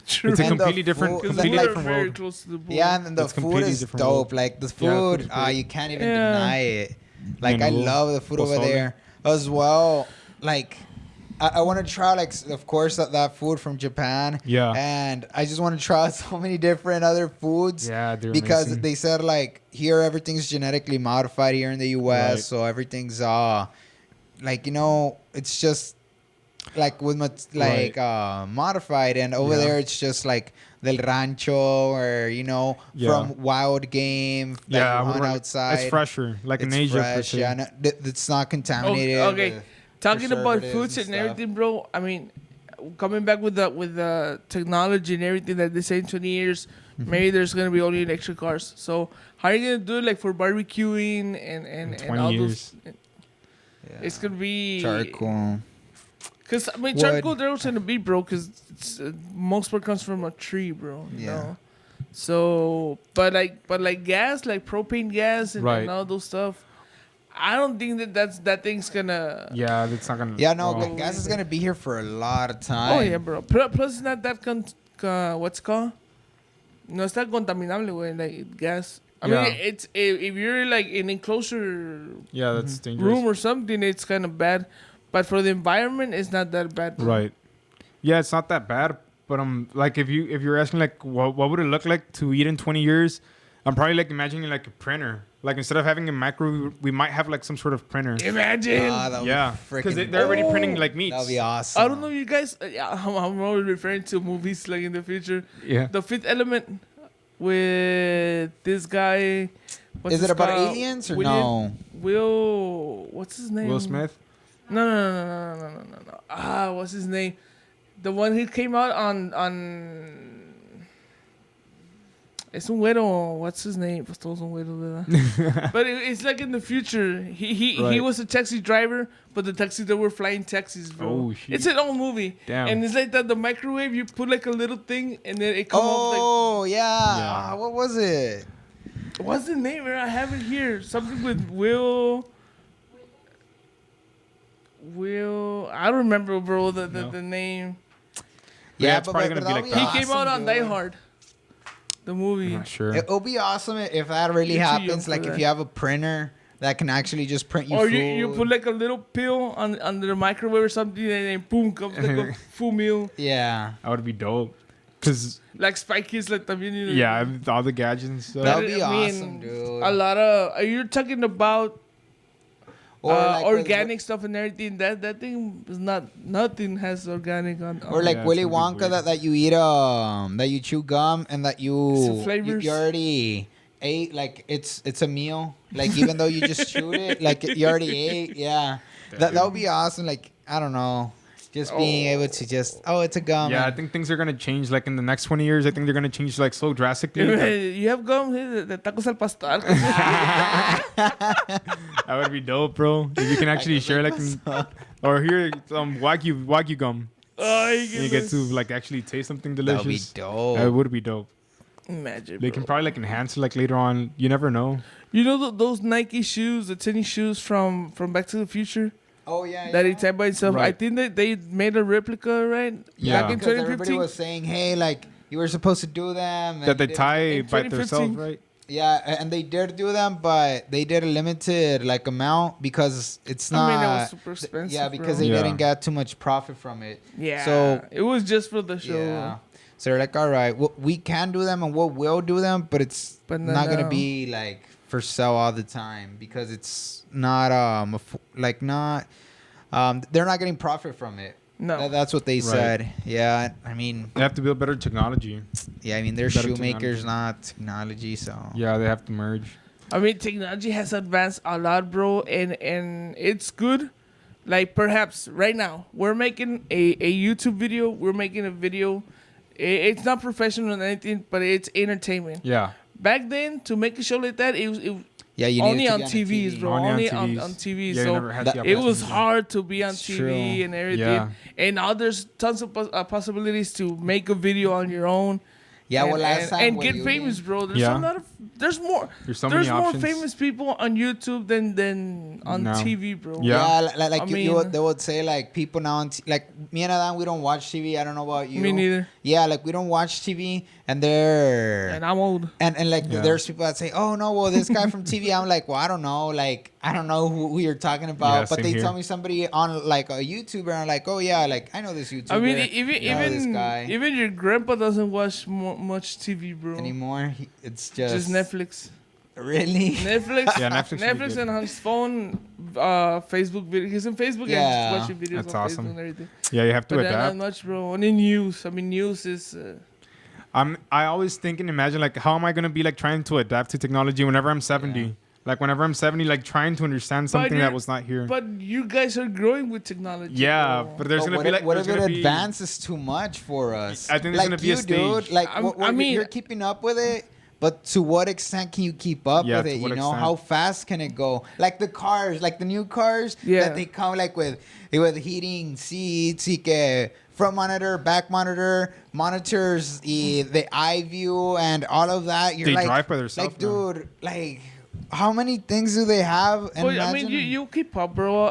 A: True.
C: It's a completely different
A: very
C: world.
A: close to the border.
B: Yeah, and the food is dope. The food, you can't even deny it. I love the food over there as well. I want to try, like, of course, that food from Japan.
C: Yeah.
B: And I just want to try so many different other foods.
C: Yeah,
B: because
C: amazing.
B: they said, like, here everything's genetically modified here in the U.S.
C: Right.
B: So everything's like, it's just like modified, and over there it's just like del rancho, or from wild game that you hunt outside.
C: It's fresher, like in Asia.
B: Fresh, it's not contaminated.
A: Okay. Talking about foods and
B: stuff.
A: everything, bro. I mean, coming back with the technology and everything that they say in 20 years, maybe there's gonna be only electric cars. So how are you gonna do it, like, for barbecuing and all
C: years.
A: those? It's gonna be
B: charcoal.
A: Cause I mean, charcoal there's gonna be, bro. Cause most part comes from a tree, bro. You know? So, but like gas, like propane gas and all those stuff. I don't think that thing's gonna.
C: Yeah, it's not gonna.
B: Yeah, no, gas is gonna be here for a lot of time.
A: Oh yeah, bro. Plus, it's not that what's it called? No, it's not contaminable, güey. Like gas. I mean, it's if you're like in enclosure.
C: Yeah, that's dangerous.
A: Room or something, it's kind of bad. But for the environment, it's not that bad. Bro.
C: Right. Yeah, it's not that bad. But like if you're asking like what would it look like to eat in 20 years, I'm probably like imagining like a printer. Like instead of having a microwave, we might have like some sort of printer.
A: Imagine.
C: Because they're already printing like meats.
B: That'll be awesome.
A: I don't know, you guys. I'm always referring to movies like in the future.
C: Yeah.
A: The Fifth Element with this guy.
B: Is it about aliens or no?
A: What's his name?
C: Will Smith?
A: No. What's his name? The one who came out on. Es un güero. What's his name? Pues todos son güeros, ¿verdad? But it's like in the future. He was a taxi driver, but the taxis that were flying taxis, bro.
C: Oh shit!
A: It's an old movie.
C: Damn.
A: And it's like that. The microwave, you put like a little thing, and then it comes off like.
B: Oh yeah. What was it?
A: What's the name? Man? I have it here. Something with Will. I don't remember, bro. The name.
B: Yeah,
C: it's probably gonna be like that.
A: He came out on Die Hard. The movie.
C: I'm not sure.
B: It'll be awesome if that really happens. Like if you have a printer that can actually just print you
A: or
B: food.
A: you put like a little pill under the microwave or something, and then boom comes like a full meal.
B: Yeah,
C: that would be dope. Cause
A: like Spy Kids, like también.
C: Yeah, all the gadgets and stuff.
B: That'd be awesome, dude.
A: A lot of. You're talking about.
B: Or like
A: organic stuff and everything. That thing is nothing has organic on.
B: Or like Willy Wonka that you eat that you chew gum and that you already ate, like it's a meal. Like even though you just chewed it, like you already ate. Yeah, that would be awesome. Like I don't know. Just being able to it's a gum.
C: Yeah, I think things are gonna change. Like in the next 20 years, I think they're gonna change like so drastically.
A: You have gum, the tacos al pastor.
C: That would be dope, bro. If you can actually share like, or here Wagyu gum.
A: Oh,
C: and you get to like actually taste something delicious.
B: That'd be dope.
C: That would be dope.
A: Imagine.
C: They can probably like enhance it like later on. You never know.
A: You know those Nike shoes, the tennis shoes from Back to the Future.
B: Oh yeah,
A: that he tied by himself.
C: Right.
A: I think that they made a replica, right?
C: Yeah.
A: Back in
B: because
A: 2015.
B: everybody was saying, hey, like you were supposed to do them.
C: That they tie by themselves, right?
B: Yeah, and they did do them, but they did a limited like amount because it's not.
A: I mean, it was super expensive.
B: Yeah, because they didn't get too much profit from it.
A: Yeah.
B: So
A: it was just for the show.
B: Yeah. So they're like, all right, well, we can do them and we'll do them, but it's not gonna be like for sale all the time because it's not they're not getting profit from it.
A: No,
B: that's what they said. Yeah, I mean,
C: they have to build better technology.
B: Yeah, I mean, they're shoemakers, not technology. So
C: yeah, they have to merge.
A: I mean, technology has advanced a lot, bro, and it's good. Like perhaps right now we're making a YouTube video. We're making a video. It's not professional or anything, but it's entertainment.
C: Yeah.
A: Back then, to make a show like that, it
B: you
A: only on TVs, bro. Only on TVs.
C: Yeah,
A: so it was hard to be on TV and everything.
C: Yeah.
A: And now there's tons of possibilities to make a video on your own.
B: Yeah, well, last time
A: and get famous, bro. There's a lot of there's more famous people on YouTube than on TV, bro.
B: Yeah, like they would say like people now like me and Adan, we don't watch TV. I don't know about you.
A: Me neither.
B: Yeah, like we don't watch TV, and
A: I'm old.
B: And like there's people that say, oh no, well this guy from TV. I'm like, well I don't know, who you're talking about, but they tell me somebody on like a YouTuber, and I'm like, oh yeah, like I know this YouTuber.
A: I mean, even your grandpa doesn't watch much TV, bro.
B: Anymore. It's just
A: Netflix.
B: Really?
C: Netflix? Yeah,
A: Netflix and on his phone, Facebook video. He's on Facebook and watching videos
C: That's
A: on
C: awesome.
A: Facebook and everything.
C: Yeah, you have to adapt.
A: Not much, bro. Only news. I mean, news is...
C: I always think and imagine, like, how am I going to be, like, trying to adapt to technology whenever I'm 70? Yeah. Like, whenever I'm 70, like, trying to understand something that was not here.
A: But you guys are growing with technology.
C: Yeah,
A: bro.
C: but there's going to be, like...
B: What if it advances too much for us?
C: I think there's going to be a stage.
B: Dude, like, I mean... You're keeping up with it, but to what extent can you keep up with it? You know, how fast can it go? Like the cars, like the new cars that they come, like, with heating seats, front monitor, back monitor, monitors, the eye view, and all of that.
C: They drive by themselves.
B: Like, dude, like... How many things do they have?
A: Well, I mean, you keep up, bro.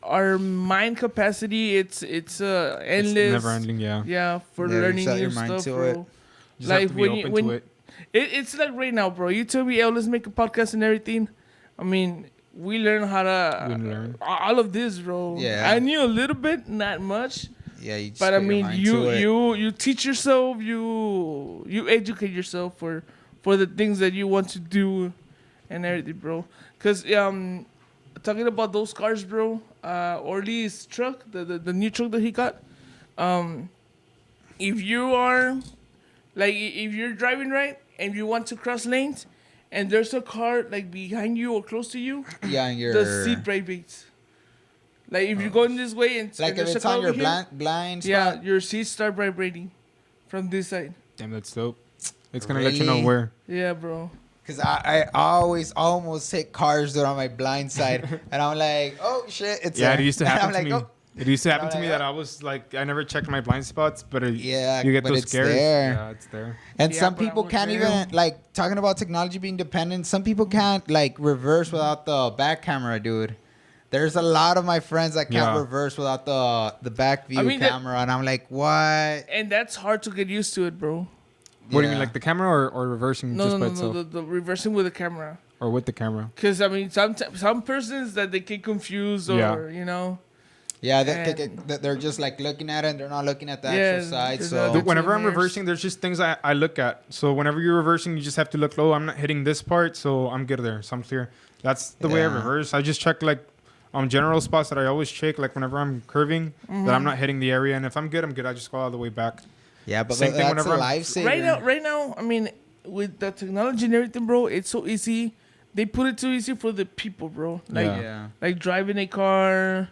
A: Our mind capacity, it's endless. It's
C: never ending,
A: Yeah, for learning new stuff, bro.
C: Like when
A: it's like right now, bro. You tell me, oh, let's make a podcast and everything. I mean, we learn how to all of this, bro.
B: Yeah,
A: I knew a little bit, not much.
B: Yeah,
A: but I mean, you teach yourself, you educate yourself for the things that you want to do and everything, bro. Because talking about those cars, bro, Orly's truck, the new truck that he got, if you're driving right and you want to cross lanes and there's a car like behind you or close to you,
B: and
A: the seat vibrates. Like if you're going this way and
B: like if it's on your blind spot,
A: yeah, your seats start vibrating from this side.
C: Damn, that's dope. It's going to let you know where.
A: Yeah, bro.
B: Because I always almost hit cars that are on my blind side. And I'm like, oh, shit. It's
C: it used to happen to me.
B: Oh.
C: It used to happen to me that I was like, I never checked my blind spots. But you get those scares.
B: There.
C: Yeah, it's there.
B: And some people can't even, like, talking about technology being dependent, some people can't, like, reverse without the back camera, dude. There's a lot of my friends that can't reverse without the back view camera. And I'm like, what?
A: And that's hard to get used to it, bro.
C: What do you mean, like the camera or reversing by itself?
A: No, the reversing with the camera.
C: Or with the camera.
A: Because, I mean, some persons that they get confused or, you know.
B: Yeah, they're just like looking at it and they're not looking at the actual side. So
C: whenever I'm reversing, there's just things I look at. So whenever you're reversing, you just have to look low. I'm not hitting this part, so I'm good there. So I'm clear. That's the way I reverse. I just check like general spots that I always check, like whenever I'm curving, that I'm not hitting the area. And if I'm good, I'm good. I just go all the way back.
B: Yeah, but same thing whenever a lifesaver.
A: Right now, I mean, with the technology and everything, bro, it's so easy. They put it too easy for the people, bro. Like driving a car,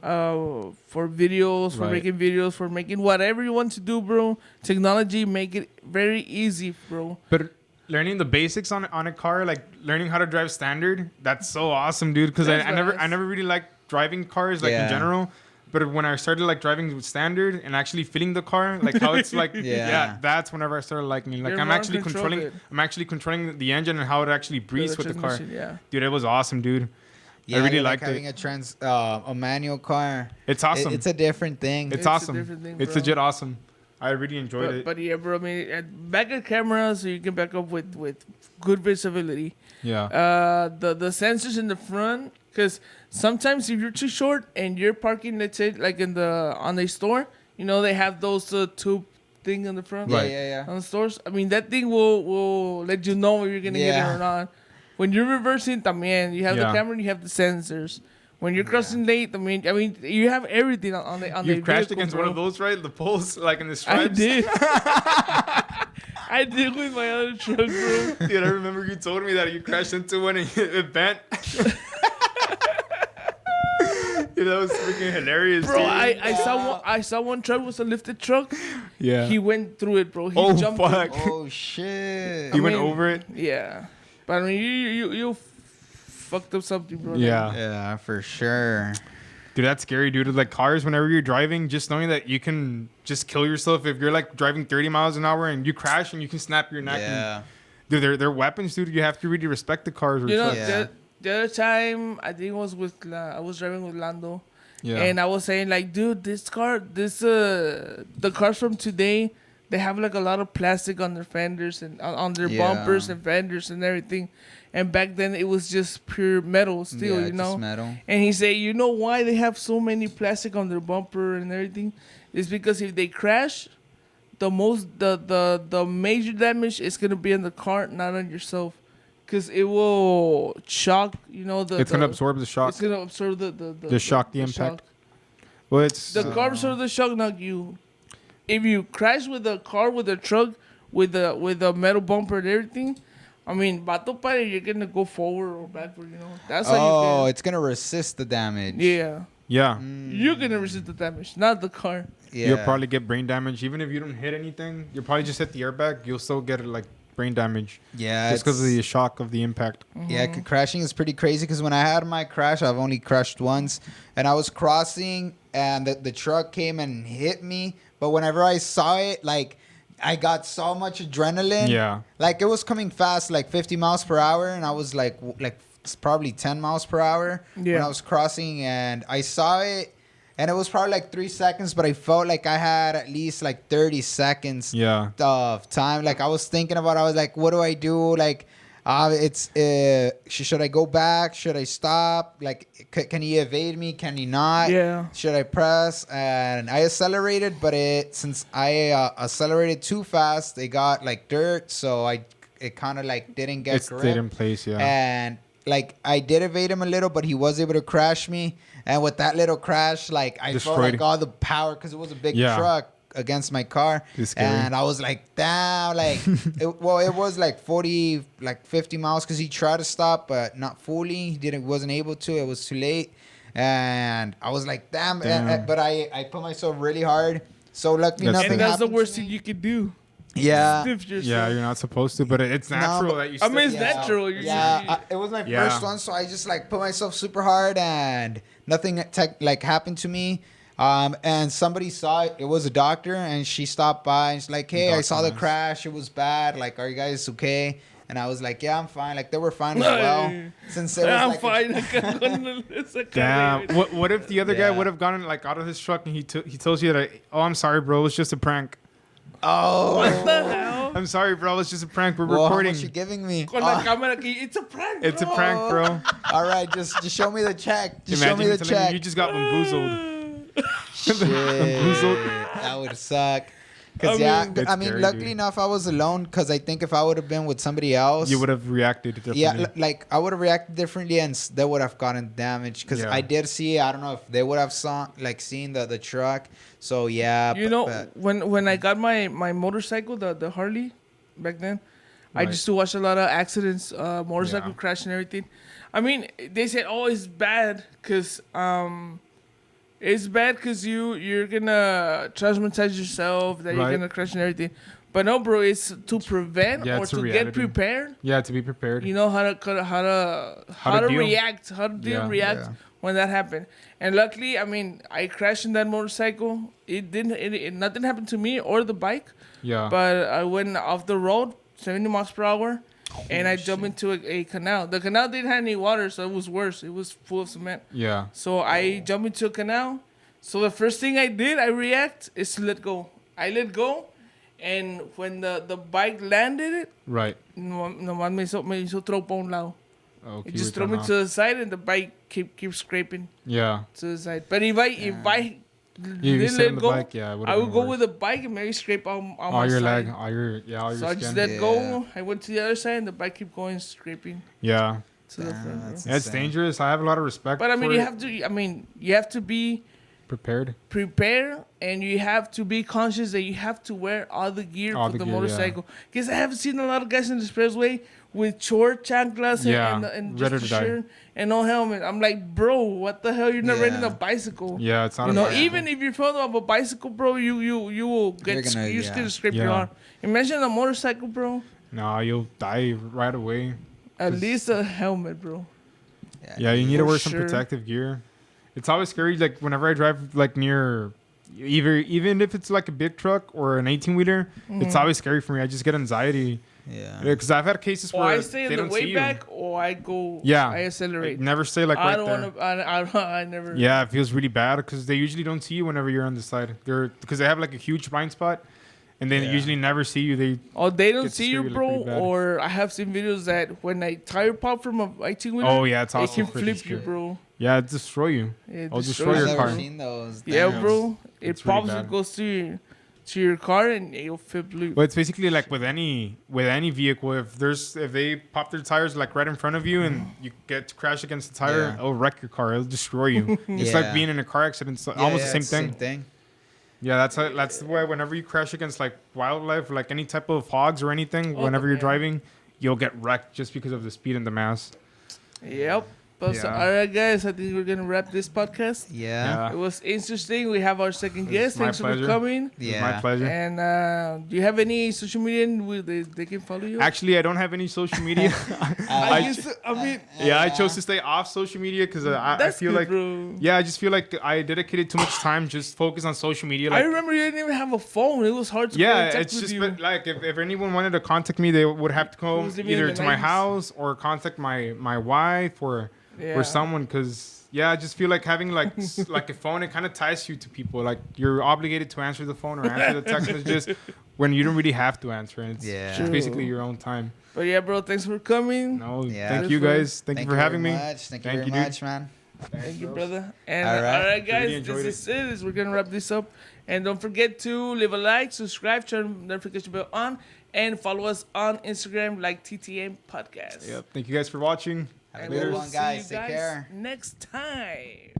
A: for videos, for making videos, for making whatever you want to do, bro. Technology make it very easy, bro.
C: But learning the basics on a car, like learning how to drive standard, that's so awesome, dude. Because I never really liked driving cars, like in general. But when I started like driving with standard and actually feeling the car, like how it's like, that's whenever I started liking it. Like I'm actually controlling the engine and how it actually breathes with the car. Dude, it was awesome, dude.
B: Yeah,
C: I really liked
B: having a manual car.
C: It's awesome.
B: It's a different thing.
C: It's awesome. It's legit awesome. I really enjoyed it.
A: But yeah, bro, I mean, backup cameras, so you can back up with good visibility.
C: Yeah.
A: The sensors in the front, because sometimes if you're too short and you're parking, let's say like on the store, you know they have those tube thing on the front,
B: yeah.
A: On the stores. I mean that thing will let you know if you're gonna hit it or not. When you're reversing, también, you have the camera and you have the sensors. When you're crossing late, I mean, you have everything on the.
C: You crashed against one of those, right? The poles, like in the stripes.
A: I did. I did with my other truck, bro.
C: Dude, I remember you told me that you crashed into one and it bent. Dude, that was freaking hilarious,
A: bro.
C: Dude.
A: I saw one truck was a lifted truck.
C: Yeah.
A: He went through it, bro. He jumped.
C: Fuck.
B: Oh shit.
C: He went over it.
A: Yeah, but I mean, you fucked up something, bro.
C: Yeah.
B: Yeah, for sure.
C: Dude, that's scary, dude. Like cars, whenever you're driving, just knowing that you can just kill yourself if you're like driving 30 miles an hour and you crash and you can snap your neck.
B: Yeah.
C: And, dude, they're weapons, dude. You have to really respect the cars.
A: You know, the other time, I think it was I was driving with Lando. Yeah. And I was saying, like, dude, the cars from today, they have like a lot of plastic on their fenders and on their bumpers and fenders and everything. And back then, it was just pure metal still, you know?
B: Just metal.
A: And he said, you know why they have so many plastic on their bumper and everything? It's because if they crash, the major damage is going to be on the car, not on yourself. Because it will shock, you know,
C: it's going to absorb the shock.
A: It's going to absorb
C: the shock, the impact.
A: Shock.
C: Well, it's...
A: The car absorbs the shock, not you. If you crash with a car, with a truck, with a metal bumper and everything... I mean, bato pare, you're going to go forward or backward, you know. That's how you
B: it's going to resist the damage.
A: Yeah.
C: Yeah.
A: You're going to resist the damage, not the car.
B: Yeah.
C: You'll probably get brain damage. Even if you don't hit anything, you'll probably just hit the airbag. You'll still get, like, brain damage.
B: Yeah.
C: Just because of the shock of the impact.
B: Mm-hmm. Yeah, crashing is pretty crazy because when I had my crash, I've only crashed once. And I was crossing, and the truck came and hit me. But whenever I saw it, like... I got so much adrenaline.
C: Yeah.
B: Like, it was coming fast, like 50 miles per hour. And I was like probably 10 miles per hour when I was crossing. And I saw it. And it was probably like 3 seconds. But I felt like I had at least like 30 seconds of time. Like, I was thinking about it. I was like, what do I do? Like, should I go back? Should I stop? Like, can he evade me? Can he not?
A: Yeah.
B: Should I press? And I accelerated, but since I accelerated too fast, it got like dirt, so it kind of like didn't get grip.
C: It stayed in place, yeah.
B: And like I did evade him a little, but he was able to crash me. And with that little crash, like I felt like all the power because it was a big truck against my car, and I was like, damn, like it was like 40, like 50 miles because he tried to stop, but not fully. He wasn't able to. It was too late, and I was like, damn. But I put myself really hard. So luckily nothing happened.
A: And that's the worst thing you could do.
B: Yeah.
C: Yeah, you're not supposed to, but it's natural that you.
A: I mean, it's natural.
B: It was my first one, so I just like put myself super hard, and nothing like happened to me. And somebody saw it. It was a doctor, and she stopped by and she's like, "Hey, I saw the crash. It was bad. Like, are you guys okay?" And I was like, "Yeah, I'm fine." Like, they were fine as well. Since it was
A: I'm
B: like
A: fine.
C: Damn. What if the other guy would have gotten like out of his truck and he tells you that, "Oh, I'm sorry, bro. It's just a prank."
B: Oh,
A: what the hell?
C: I'm sorry, bro. It's just a prank. We're recording.
B: How much you giving me?
A: It's a prank.
C: It's a prank, bro.
B: All right, just show me the check. Show me the check.
C: You just got bamboozled.
B: Shit. That would suck. Cause I mean, luckily enough, I was alone. Cause I think if I would have been with somebody else,
C: you would have reacted differently.
B: Yeah, like I would have reacted differently, and they would have gotten damaged. Cause I did see. I don't know if they would have seen the truck. So yeah.
A: You know, when I got my motorcycle, the Harley, back then, I used to watch a lot of accidents, motorcycle crash and everything. I mean, they said, "Oh, it's bad," cause it's bad because you're gonna traumatize yourself, that you're gonna crash and everything. But no, bro, it's to prevent or to get prepared.
C: Yeah, to be prepared.
A: You know how to react, react when that happened. And luckily, I mean, I crashed in that motorcycle. Nothing happened to me or the bike.
C: Yeah.
A: But I went off the road, 70 miles per hour. And I jumped into a canal. The canal didn't have any water, so it was worse. It was full of cement.
C: Yeah.
A: So I jumped into a canal. So the first thing I did, I react, is to let go. I let go, and when the bike landed it, nomás me hizo throw pa un lado.
C: Okay,
A: it just threw me to the side, and the bike keep scraping.
C: Yeah.
A: To the side. But if I didn't let go,
C: bike,
A: I would go with the bike and maybe scrape on my
C: your
A: side.
C: leg, all your
A: So I just let go. I went to the other side, and the bike kept going scraping.
C: Yeah.
A: To the front.
C: It's dangerous. I have a lot of respect.
A: But I mean, you have to be
C: prepared,
A: and you have to be conscious that you have to wear all the gear for the motorcycle. Because I have seen a lot of guys in the expressway with short chanclas and just a shirt and no helmet. I'm like, bro, what the hell? You're not riding a bicycle.
C: Yeah, it's not.
A: Even if you're fond of a bicycle, bro, you will get you're gonna scrape your arm. Imagine a motorcycle, bro.
C: No, you'll die right away.
A: At least a helmet, bro.
C: Yeah, you need to wear some protective gear. It's always scary. Like whenever I drive like near, even if it's like a big truck or an 18-wheeler, it's always scary for me. I just get anxiety.
B: Yeah.
C: Because I've had cases where
A: I stay
C: they
A: on the
C: don't
A: way
C: see
A: back,
C: you.
A: or I go.
C: Yeah.
A: I accelerate.
C: Never stay like right there.
A: I never.
C: Yeah, it feels really bad because they usually don't see you whenever you're on the side. Because they have like a huge blind spot, and they usually never see you. They
A: don't see you, bro. Like or I have seen videos that when a tire pop from a 18-wheeler,
C: it's
A: it
C: also
A: can flip you, bro.
C: Yeah, it destroy you. I'll destroy your car.
B: I've never seen those.
A: Yeah, bro.
C: It's
A: It pops
C: really
A: and goes to your car and you'll flip loop.
C: But it's basically like with any vehicle, if they pop their tires like right in front of you and you get to crash against the tire, it'll wreck your car. It'll destroy you. It's like being in a car accident. It's almost the same thing. Yeah, that's why whenever you crash against like wildlife, like any type of hogs or anything, whenever you're driving, you'll get wrecked just because of the speed and the mass.
A: Yep. But so, all right, guys, I think we're going to wrap this podcast.
B: Yeah.
A: It was interesting. We have our second guest. Thanks for coming.
C: Yeah. My pleasure.
A: And do you have any social media where they can follow you?
C: Actually, I don't have any social media. I chose to stay off social media because I feel like, I just feel like I dedicated too much time just focus on social media. Like,
A: I remember you didn't even have a phone. It was hard to contact with you.
C: But like if anyone wanted to contact me, they would have to come either to my house or contact my wife or someone, because I just feel like having like like a phone, it kind of ties you to people. Like you're obligated to answer the phone or answer the text messages when you don't really have to answer, and it's basically your own time.
A: But yeah, bro, thanks for coming.
C: Thank you guys. Thank you for having me.
B: Thank you very much, man.
A: Thank you, brother. And all right, guys, this is it. We're gonna wrap this up, and don't forget to leave a like, subscribe, turn notification bell on, and follow us on Instagram like TTM Podcast.
C: Thank you guys for watching.
B: Have a good one, guys. Take care.
A: Next time.